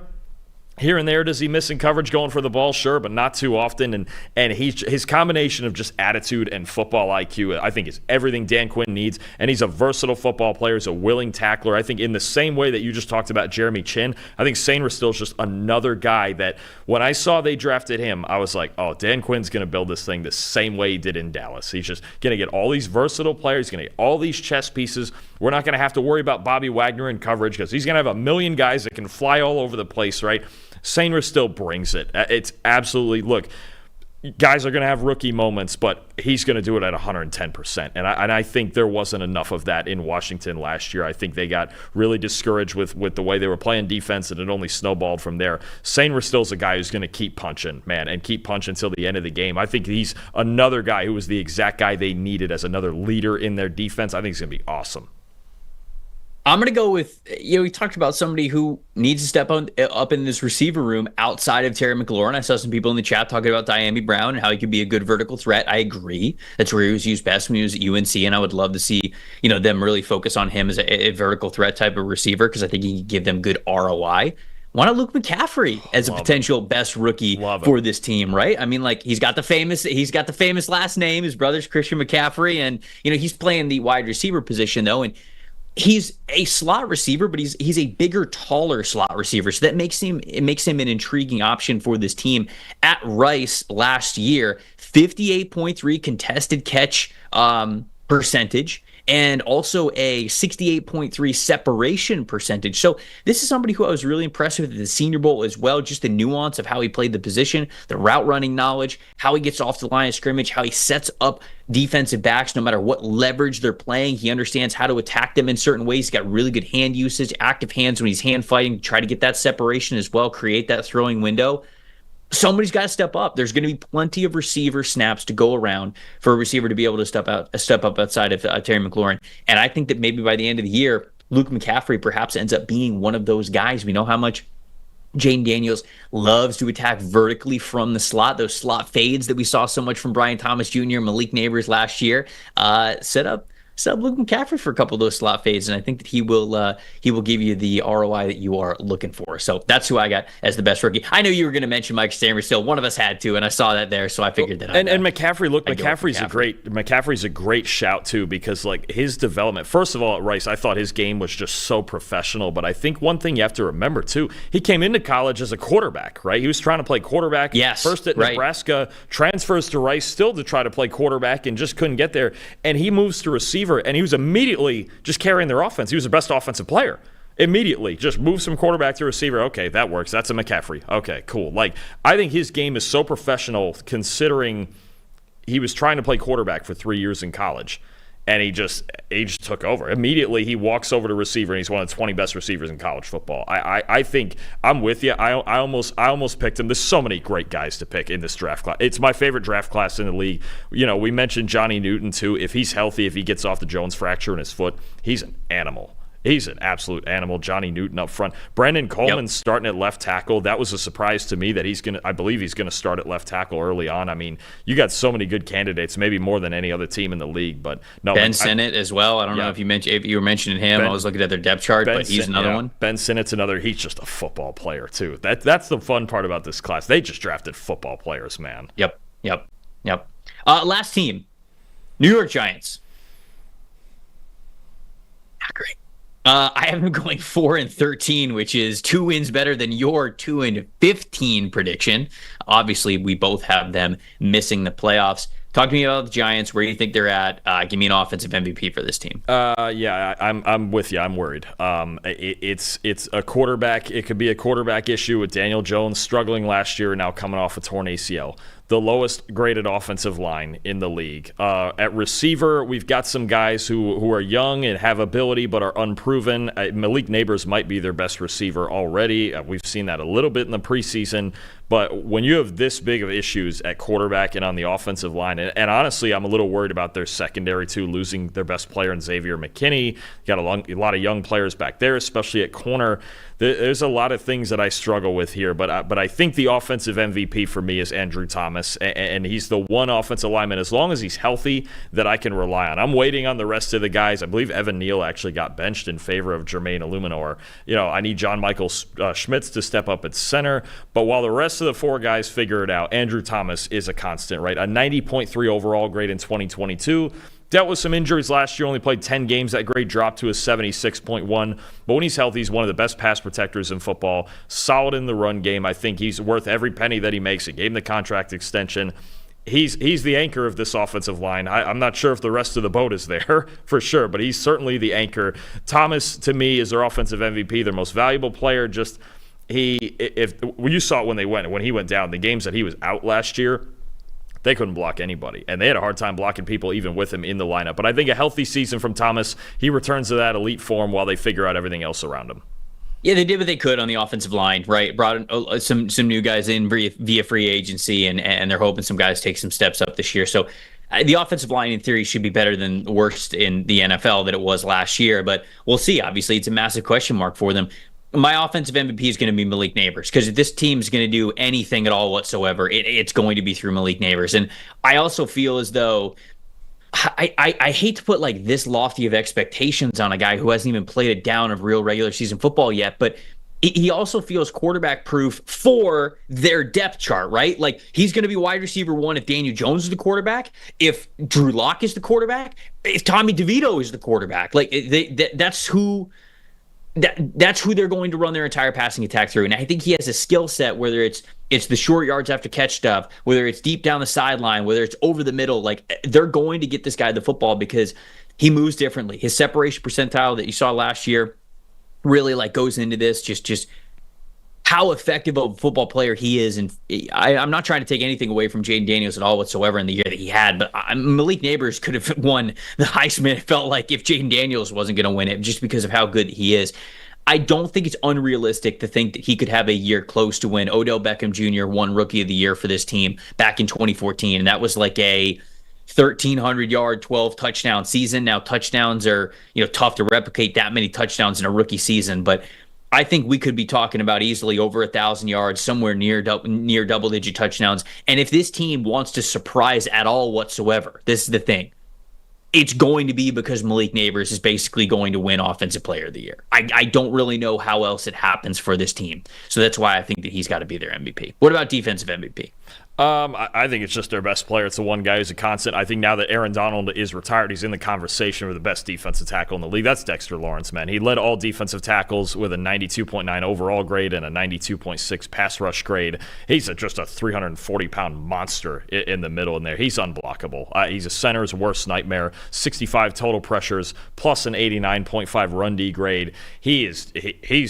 does he miss in coverage going for the ball? Sure, but not too often. And his combination of just attitude and football IQ, I think, is everything Dan Quinn needs. And he's a versatile football player. He's a willing tackler. I think in the same way that you just talked about Jeremy Chin, I think Sainristil is just another guy that when I saw they drafted him, I was like, oh, Dan Quinn's going to build this thing the same way he did in Dallas. He's just going to get all these versatile players. He's going to get all these chess pieces. We're not going to have to worry about Bobby Wagner in coverage because he's going to have a million guys that can fly all over the place, right? Sainristil brings it. It's absolutely, look, guys are going to have rookie moments, but he's going to do it at 110%. And I think there wasn't enough of that in Washington last year. I think they got really discouraged with the way they were playing defense, and it only snowballed from there. Sainristil's a guy who's going to keep punching, man, and keep punching until the end of the game. I think he's another guy who was the exact guy they needed as another leader in their defense. I think he's going to be awesome. I'm going to go with, we talked about somebody who needs to step up in this receiver room outside of Terry McLaurin. I saw some people in the chat talking about Diami Brown and how he could be a good vertical threat. I agree. That's where he was used best when he was at UNC, and I would love to see, them really focus on him as a vertical threat type of receiver because I think he can give them good ROI. Why not Luke McCaffrey as a potential best rookie for this team, right? I mean, like he's got the famous last name. His brother's Christian McCaffrey, and he's playing the wide receiver position though, and he's a slot receiver, but he's a bigger, taller slot receiver. So that makes him an intriguing option for this team. At Rice last year, 58.3 contested catch percentage, and also a 68.3 separation percentage. So this is somebody who I was really impressed with at the Senior Bowl as well, just the nuance of how he played the position, the route running knowledge, how he gets off the line of scrimmage, how he sets up defensive backs no matter what leverage they're playing. He understands how to attack them in certain ways. He's got really good hand usage, active hands when he's hand fighting, try to get that separation as well, create that throwing window. Somebody's got to step up. There's going to be plenty of receiver snaps to go around for a receiver to be able to step up outside of Terry McLaurin. And I think that maybe by the end of the year, Luke McCaffrey perhaps ends up being one of those guys. We know how much Jaden Daniels loves to attack vertically from the slot. Those slot fades that we saw so much from Brian Thomas Jr., Malik Neighbors last year. Set up Luke McCaffrey for a couple of those slot fades, and I think that he will give you the ROI that you are looking for. So that's who I got as the best rookie. I know you were going to mention Mike Sainristil. One of us had to, and I saw that there, so I figured that. And McCaffrey, look, McCaffrey's a great shout too, because like his development. First of all, at Rice, I thought his game was just so professional. But I think one thing you have to remember too, he came into college as a quarterback, right? He was trying to play quarterback. Yes, first at Nebraska, transfers to Rice, still to try to play quarterback, and just couldn't get there. And he moves to receiver. And he was immediately just carrying their offense. He was the best offensive player. Immediately, just moves from quarterback to receiver. Okay, that works. That's a McCaffrey. Okay, cool. Like, I think his game is so professional considering he was trying to play quarterback for 3 years in college, and he just took over. Immediately, he walks over to receiver, and he's one of the 20 best receivers in college football. I think I'm with you. I almost picked him. There's so many great guys to pick in this draft class. It's my favorite draft class in the league. We mentioned Johnny Newton, too. If he's healthy, if he gets off the Jones fracture in his foot, he's an animal. He's an absolute animal. Johnny Newton up front. Brandon Coleman's starting at left tackle. That was a surprise to me that I believe he's going to start at left tackle early on. I mean, you got so many good candidates, maybe more than any other team in the league. But no, Ben Sinnott as well. I don't know if you were mentioning him. I was looking at their depth chart, but he's another one. Ben Sinnott's another. He's just a football player too. That's the fun part about this class. They just drafted football players, man. Yep. Last team, New York Giants. Not great. I have them going 4-13, which is 2 wins better than your 2-15 prediction. Obviously, we both have them missing the playoffs. Talk to me about the Giants. Where do you think they're at? Give me an offensive MVP for this team. I'm with you. I'm worried. It's a quarterback. It could be a quarterback issue with Daniel Jones struggling last year and now coming off a torn ACL. The lowest graded offensive line in the league. At receiver, we've got some guys who are young and have ability but are unproven. Malik Neighbors might be their best receiver already. We've seen that a little bit in the preseason. But when you have this big of issues at quarterback and on the offensive line, and honestly, I'm a little worried about their secondary too, losing their best player in Xavier McKinney. Got a lot of young players back there, especially at corner. There's a lot of things that I struggle with here, but I think the offensive MVP for me is Andrew Thomas, and he's the one offensive lineman, as long as he's healthy, that I can rely on. I'm waiting on the rest of the guys. I believe Evan Neal actually got benched in favor of Jermaine Illuminor. I need John Michael Schmitz to step up at center, but while the rest of the 4 guys figure it out, Andrew Thomas is a constant, right? A 90.3 overall grade in 2022. Dealt with some injuries last year, only played 10 games. That grade dropped to a 76.1. But when he's healthy, he's one of the best pass protectors in football. Solid in the run game. I think he's worth every penny that he makes. He gave him the contract extension. He's the anchor of this offensive line. I'm not sure if the rest of the boat is there for sure, but he's certainly the anchor. Thomas, to me, is their offensive MVP, their most valuable player. Just you saw it when he went down, the games that he was out last year, they couldn't block anybody, and they had a hard time blocking people even with him in the lineup. But I think a healthy season from Thomas, he returns to that elite form while they figure out everything else around him. Yeah, they did what they could on the offensive line, right? Brought some new guys in via free agency, and they're hoping some guys take some steps up this year. So the offensive line, in theory, should be better than the worst in the NFL that it was last year. But we'll see. Obviously, it's a massive question mark for them. My offensive MVP is going to be Malik Neighbors, because if this team's going to do anything at all whatsoever, it's going to be through Malik Neighbors. And I also feel as though I hate to put like this lofty of expectations on a guy who hasn't even played a down of real regular season football yet, but he also feels quarterback proof for their depth chart, right? Like, he's going to be wide receiver 1 if Daniel Jones is the quarterback, if Drew Lock is the quarterback, if Tommy DeVito is the quarterback. Like, that's who they're going to run their entire passing attack through. And I think he has a skill set, whether it's the short yards after catch stuff, whether it's deep down the sideline, whether it's over the middle. Like, they're going to get this guy the football because he moves differently. His separation percentile that you saw last year really like goes into this, just how effective of a football player he is. And I'm not trying to take anything away from Jaden Daniels at all whatsoever in the year that he had, but Malik Neighbors could have won the Heisman, it felt like, if Jaden Daniels wasn't going to win it, just because of how good he is. I don't think it's unrealistic to think that he could have a year close to when Odell Beckham Jr. won Rookie of the Year for this team back in 2014, and that was like a 1,300-yard, 12-touchdown season. Now, touchdowns are tough to replicate that many touchdowns in a rookie season, but I think we could be talking about easily over 1,000 yards, somewhere near double-digit touchdowns. And if this team wants to surprise at all whatsoever, this is the thing. It's going to be because Malik Neighbors is basically going to win Offensive Player of the Year. I don't really know how else it happens for this team. So that's why I think that he's got to be their MVP. What about defensive MVP? I think it's just their best player. It's the one guy who's a constant. I think now that Aaron Donald is retired, he's in the conversation for the best defensive tackle in the league. That's Dexter Lawrence, man. He led all defensive tackles with a 92.9 overall grade and a 92.6 pass rush grade. He's just a 340-pound monster in the middle in there. He's unblockable. He's a center's worst nightmare. 65 total pressures plus an 89.5 run D grade. He's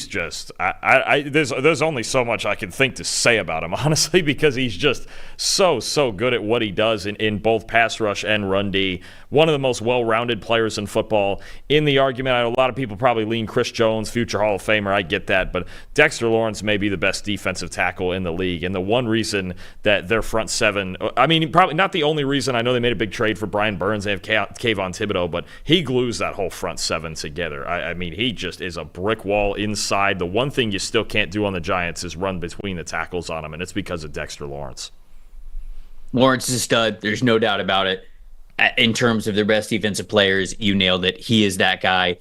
just there's only so much I can think to say about him, honestly, because he's just so good at what he does in both pass rush and run D. one of the most well-rounded players in football. In the argument, I know a lot of people probably lean Chris Jones, future Hall of Famer. I get that, but Dexter Lawrence may be the best defensive tackle in the league. And the one reason that their front seven, I mean, probably not the only reason. I know they made a big trade for Brian Burns. They have Kayvon Thibodeau, but he glues that whole front seven together. I mean, he just is a brick wall inside. The one thing you still can't do on the Giants is run between the tackles on them, and it's because of Dexter Lawrence. Lawrence is a stud. There's no doubt about it. In terms of their best defensive players, you nailed it. He is that guy.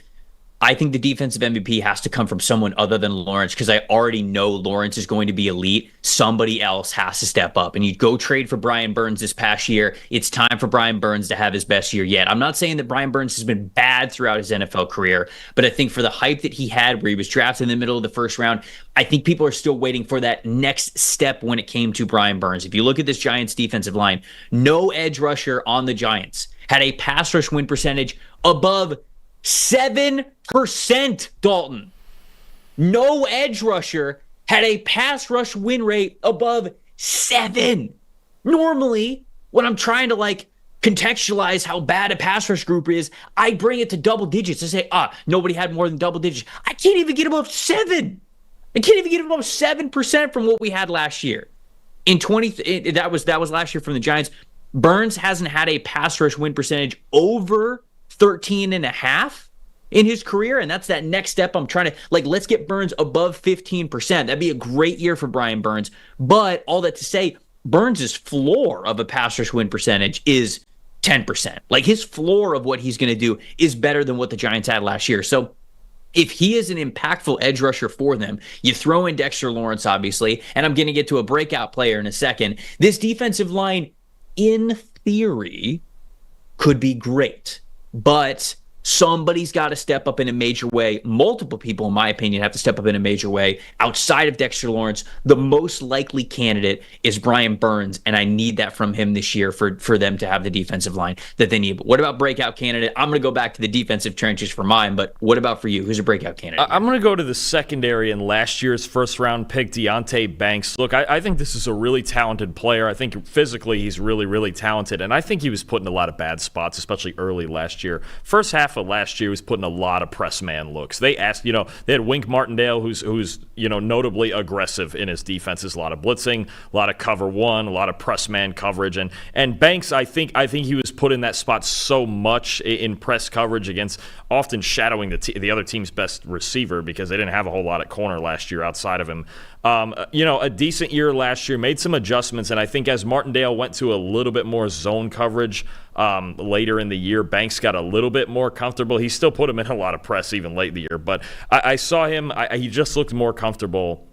I think the defensive MVP has to come from someone other than Lawrence, because I already know Lawrence is going to be elite. Somebody else has to step up. And you go trade for Brian Burns this past year. It's time for Brian Burns to have his best year yet. I'm not saying that Brian Burns has been bad throughout his NFL career, but I think for the hype that he had where he was drafted in the middle of the first round, I think people are still waiting for that next step when it came to Brian Burns. If you look at this Giants defensive line, no edge rusher on the Giants had a pass rush win percentage above 7%, Dalton. No edge rusher had a pass rush win rate above 7. Normally, when I'm trying to contextualize how bad a pass rush group is, I bring it to double digits. I say, nobody had more than double digits. I can't even get above 7. I can't even get above 7% from what we had last year. That was last year from the Giants. Burns hasn't had a pass rush win percentage over 13.5 in his career, and that's that next step I'm trying to let's get Burns above 15%. That'd be a great year for Brian Burns. But all that to say, Burns' floor of a pass rush win percentage is 10%. His floor of what he's going to do is better than what the Giants had last year. So if he is an impactful edge rusher for them, you throw in Dexter Lawrence, obviously, and I'm going to get to a breakout player in a second. This defensive line, in theory, could be great. But somebody's got to step up in a major way. Multiple people, in my opinion, have to step up in a major way. Outside of Dexter Lawrence, the most likely candidate is Brian Burns, and I need that from him this year for them to have the defensive line that they need. But what about breakout candidate? I'm going to go back to the defensive trenches for mine, but what about for you? Who's a breakout candidate? I'm going to go to the secondary and last year's first-round pick, Deonte Banks. Look, I think this is a really talented player. I think physically he's really, really talented, and I think he was put in a lot of bad spots, especially early last year. First half of last year was putting a lot of press man looks. They asked, they had Wink Martindale, who's notably aggressive in his defenses, a lot of blitzing, a lot of cover one, a lot of press man coverage, and Banks, I think he was put in that spot so much in press coverage against often shadowing the other team's best receiver because they didn't have a whole lot at corner last year outside of him. A decent year last year, made some adjustments, and I think as Martindale went to a little bit more zone coverage later in the year, Banks got a little bit more comfortable. He still put him in a lot of press even late in the year, but I saw him, he just looked more comfortable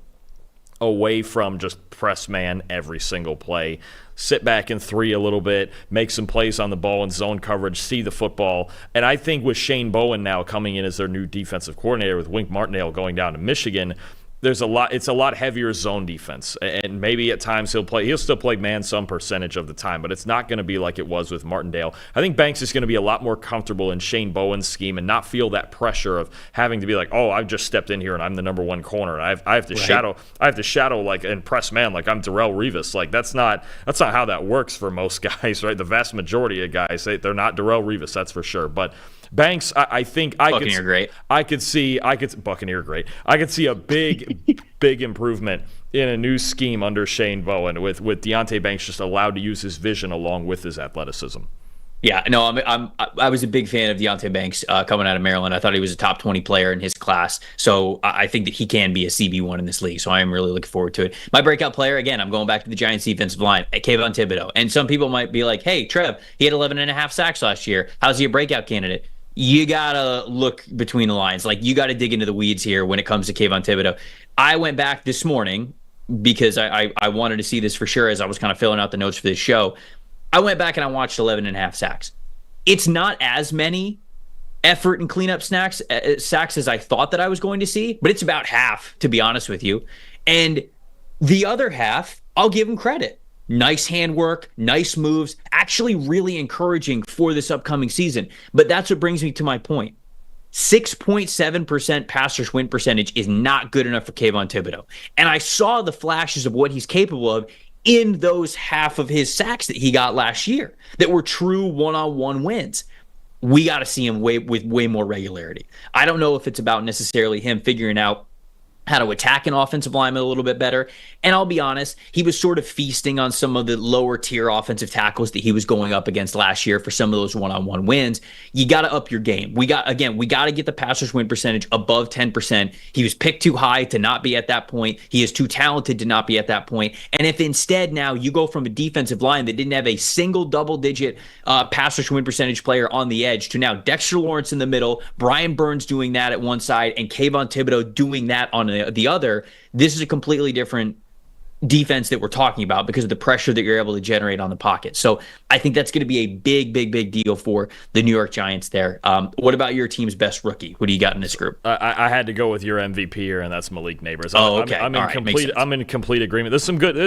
away from just press man every single play. Sit back in 3 a little bit, make some plays on the ball in zone coverage, see the football. And I think with Shane Bowen now coming in as their new defensive coordinator with Wink Martindale going down to Michigan, it's a lot heavier zone defense, and maybe at times he'll still play man some percentage of the time, but it's not going to be like it was with Martindale. I think Banks is going to be a lot more comfortable in Shane Bowen's scheme and not feel that pressure of having to be like, oh, I've just stepped in here and I'm the number one corner. I have to shadow and press man like I'm Darrelle Revis. That's not how that works for most guys, right? The vast majority of guys, they're not Darrelle Revis, that's for sure. But Banks, I think Buccaneer great. I could see Buccaneer great. I could see a big improvement in a new scheme under Shane Bowen with Deonte Banks just allowed to use his vision along with his athleticism. Yeah, no, I was a big fan of Deonte Banks coming out of Maryland. I thought he was a top 20 player in his class. So I think that he can be a CB1 in this league. So I am really looking forward to it. My breakout player, again, I'm going back to the Giants defensive line, Kayvon Thibodeau. And some people might be like, hey, Trev, he had 11.5 sacks last year. How's he a breakout candidate? You got to look between the lines. You got to dig into the weeds here when it comes to Kayvon Thibodeau. I went back this morning because I wanted to see this for sure as I was kind of filling out the notes for this show. I went back and I watched 11.5 sacks. It's not as many effort and cleanup sacks as I thought that I was going to see, but it's about half, to be honest with you. And the other half, I'll give him credit. Nice handwork, nice moves, actually really encouraging for this upcoming season. But that's what brings me to my point. 6.7% pass rush win percentage is not good enough for Kayvon Thibodeau. And I saw the flashes of what he's capable of in those half of his sacks that he got last year that were true one-on-one wins. We got to see him with way more regularity. I don't know if it's about necessarily him figuring out how to attack an offensive lineman a little bit better. And I'll be honest, he was sort of feasting on some of the lower tier offensive tackles that he was going up against last year for some of those one-on-one wins. You got to up your game. We got to get the pass rush win percentage above 10%. He was picked too high to not be at that point. He is too talented to not be at that point. And if instead now you go from a defensive line that didn't have a single double-digit pass rush win percentage player on the edge to now Dexter Lawrence in the middle, Brian Burns doing that at one side, and Kayvon Thibodeau doing that on the other, this is a completely different defense that we're talking about because of the pressure that you're able to generate on the pocket. So I think that's going to be a big deal for the New York Giants there. What about your team's best rookie? What do you got in this group? I had to go with your MVP here, and that's Malik Neighbors. Okay. I'm in complete agreement. There's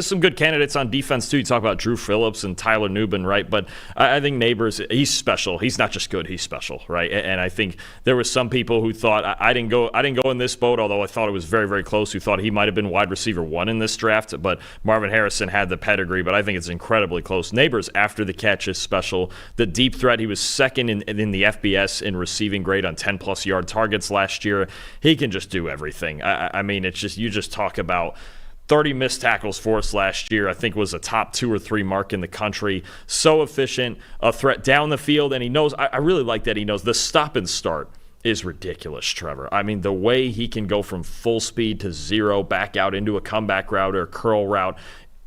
some good candidates on defense too. You talk about Drew Phillips and Tyler Nubin, right? But I think Neighbors, he's special. He's not just good, he's special, right? And I think there were some people who thought I didn't go in this boat, although I thought it was very close, who thought he might have been wide receiver 1 in this draft, but Marvin Harrison had the pedigree, but I think it's incredibly close. Neighbors after the catch is special. The deep threat, he was second in the FBS in receiving grade on 10-plus yard targets last year. He can just do everything. I mean, it's just, you just talk about 30 missed tackles forced last year, I think was a top 2 or 3 mark in the country. So efficient, a threat down the field, and he knows, I really like that he knows the stop and start is ridiculous, Trevor. I mean, the way he can go from full speed to 0, back out into a comeback route or a curl route,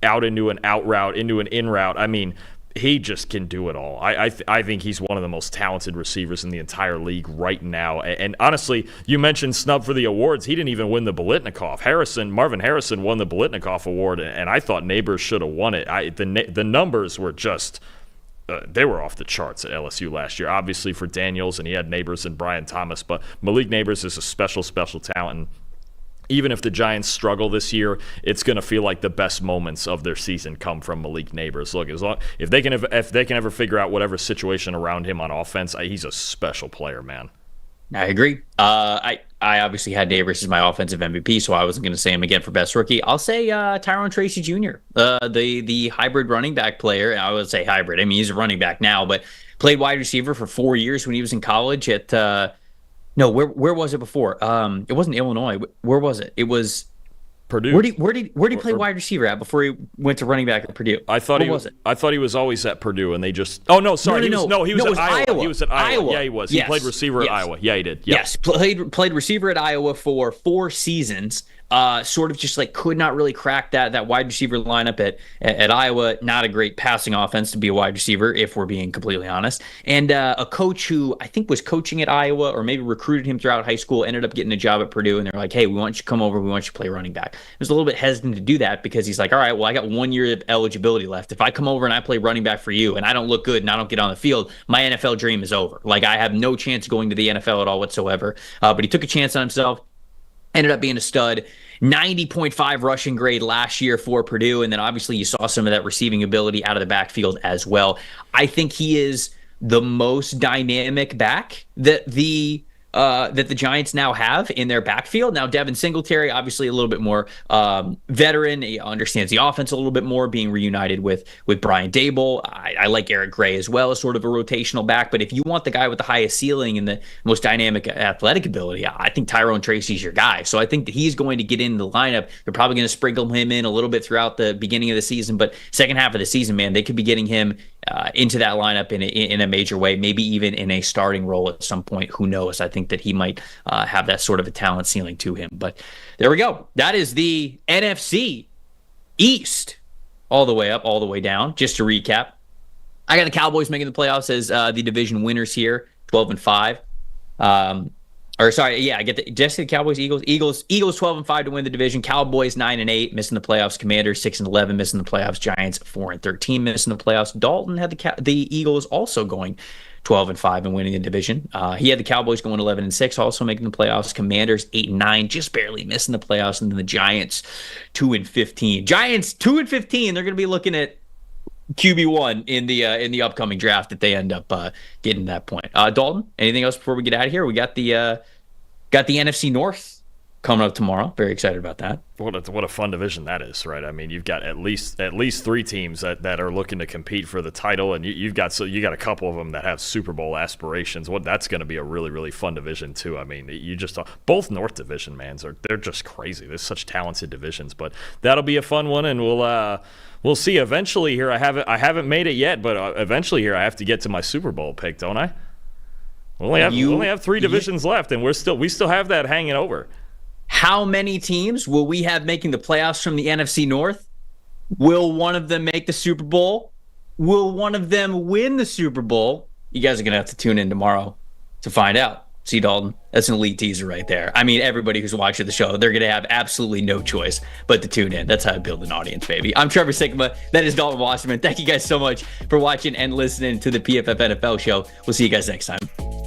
out into an out route, into an in route. I mean, he just can do it all. I think he's one of the most talented receivers in the entire league right now. And honestly, you mentioned snub for the awards. He didn't even win the Biletnikoff. Marvin Harrison won the Biletnikoff award, and I thought Neighbors should have won it. The numbers were just they were off the charts at LSU last year. Obviously for Daniels, and he had Neighbors and Brian Thomas, but Malik Neighbors is a special talent. And even if the Giants struggle this year, it's going to feel like the best moments of their season come from Malik Neighbors. Look, if they can ever figure out whatever situation around him on offense, he's a special player, man. I agree. I obviously had Neighbors as my offensive MVP, so I wasn't going to say him again for best rookie. I'll say Tyrone Tracy Jr., the hybrid running back player. I would say hybrid. I mean, he's a running back now, but played wide receiver for 4 years when he was in college at where was it before? It wasn't Illinois. Where was it? It was Purdue. Where did he play wide receiver at before he went to running back at Purdue? I thought he was always at Purdue, and they just. Oh no, sorry. He was at Iowa. He was at Iowa. Yeah, he was. Yes. He played receiver at Iowa. Yeah, he did. Yep. Yes, played receiver at Iowa for 4 seasons. Sort of just like could not really crack that wide receiver lineup at Iowa. Not a great passing offense to be a wide receiver, if we're being completely honest. And a coach who I think was coaching at Iowa or maybe recruited him throughout high school, ended up getting a job at Purdue, and they're like, hey, we want you to come over. We want you to play running back. He was a little bit hesitant to do that because he's like, all right, well, I got 1 year of eligibility left. If I come over and I play running back for you and I don't look good and I don't get on the field, my NFL dream is over. Like, I have no chance going to the NFL at all whatsoever. But he took a chance on himself. Ended up being a stud, 90.5 rushing grade last year for Purdue, and then obviously you saw some of that receiving ability out of the backfield as well. I think he is the most dynamic back that the Giants now have in their backfield. Now, Devin Singletary, obviously a little bit more veteran. He understands the offense a little bit more, being reunited with Brian Dable. I like Eric Gray as well as sort of a rotational back. But if you want the guy with the highest ceiling and the most dynamic athletic ability, I think Tyrone Tracy's your guy. So I think that he's going to get in the lineup. They're probably going to sprinkle him in a little bit throughout the beginning of the season. But second half of the season, man, they could be getting him into that lineup in a major way, maybe even in a starting role at some point. Who knows? I think that he might have that sort of a talent ceiling to him. But there we go. That is the NFC East, all the way up, all the way down. Just to recap, I got the Cowboys making the playoffs as the division winners here, 12-5. I get the Cowboys, Eagles 12-5 to win the division. Cowboys 9-8, missing the playoffs. Commanders 6-11, missing the playoffs. Giants 4-13, missing the playoffs. Dalton had the Eagles also going 12-5 and winning the division. He had the Cowboys going 11-6, also making the playoffs. Commanders 8-9, just barely missing the playoffs, and then the Giants 2-15. Giants 2-15. They're going to be looking at QB1 in the upcoming draft if they end up getting to that point. Dalton, anything else before we get out of here? We got the NFC North coming up tomorrow. Very excited about that. What a fun division that is, right? I mean, you've got at least 3 teams that are looking to compete for the title, and you got a couple of them that have Super Bowl aspirations. That's going to be a really, really fun division too. I mean, both North Division they're just crazy. There's such talented divisions, but that'll be a fun one, and we'll see. Eventually here, I haven't made it yet, but eventually here I have to get to my Super Bowl pick, don't I? We only have 3 divisions left, and we still have that hanging over. How many teams will we have making the playoffs from the NFC North? Will one of them make the Super Bowl? Will one of them win the Super Bowl? You guys are going to have to tune in tomorrow to find out. See, Dalton, that's an elite teaser right there. I mean, everybody who's watching the show, they're going to have absolutely no choice but to tune in. That's how I build an audience, baby. I'm Trevor Sikkema. That is Dalton Wasserman. Thank you guys so much for watching and listening to the PFF NFL show. We'll see you guys next time.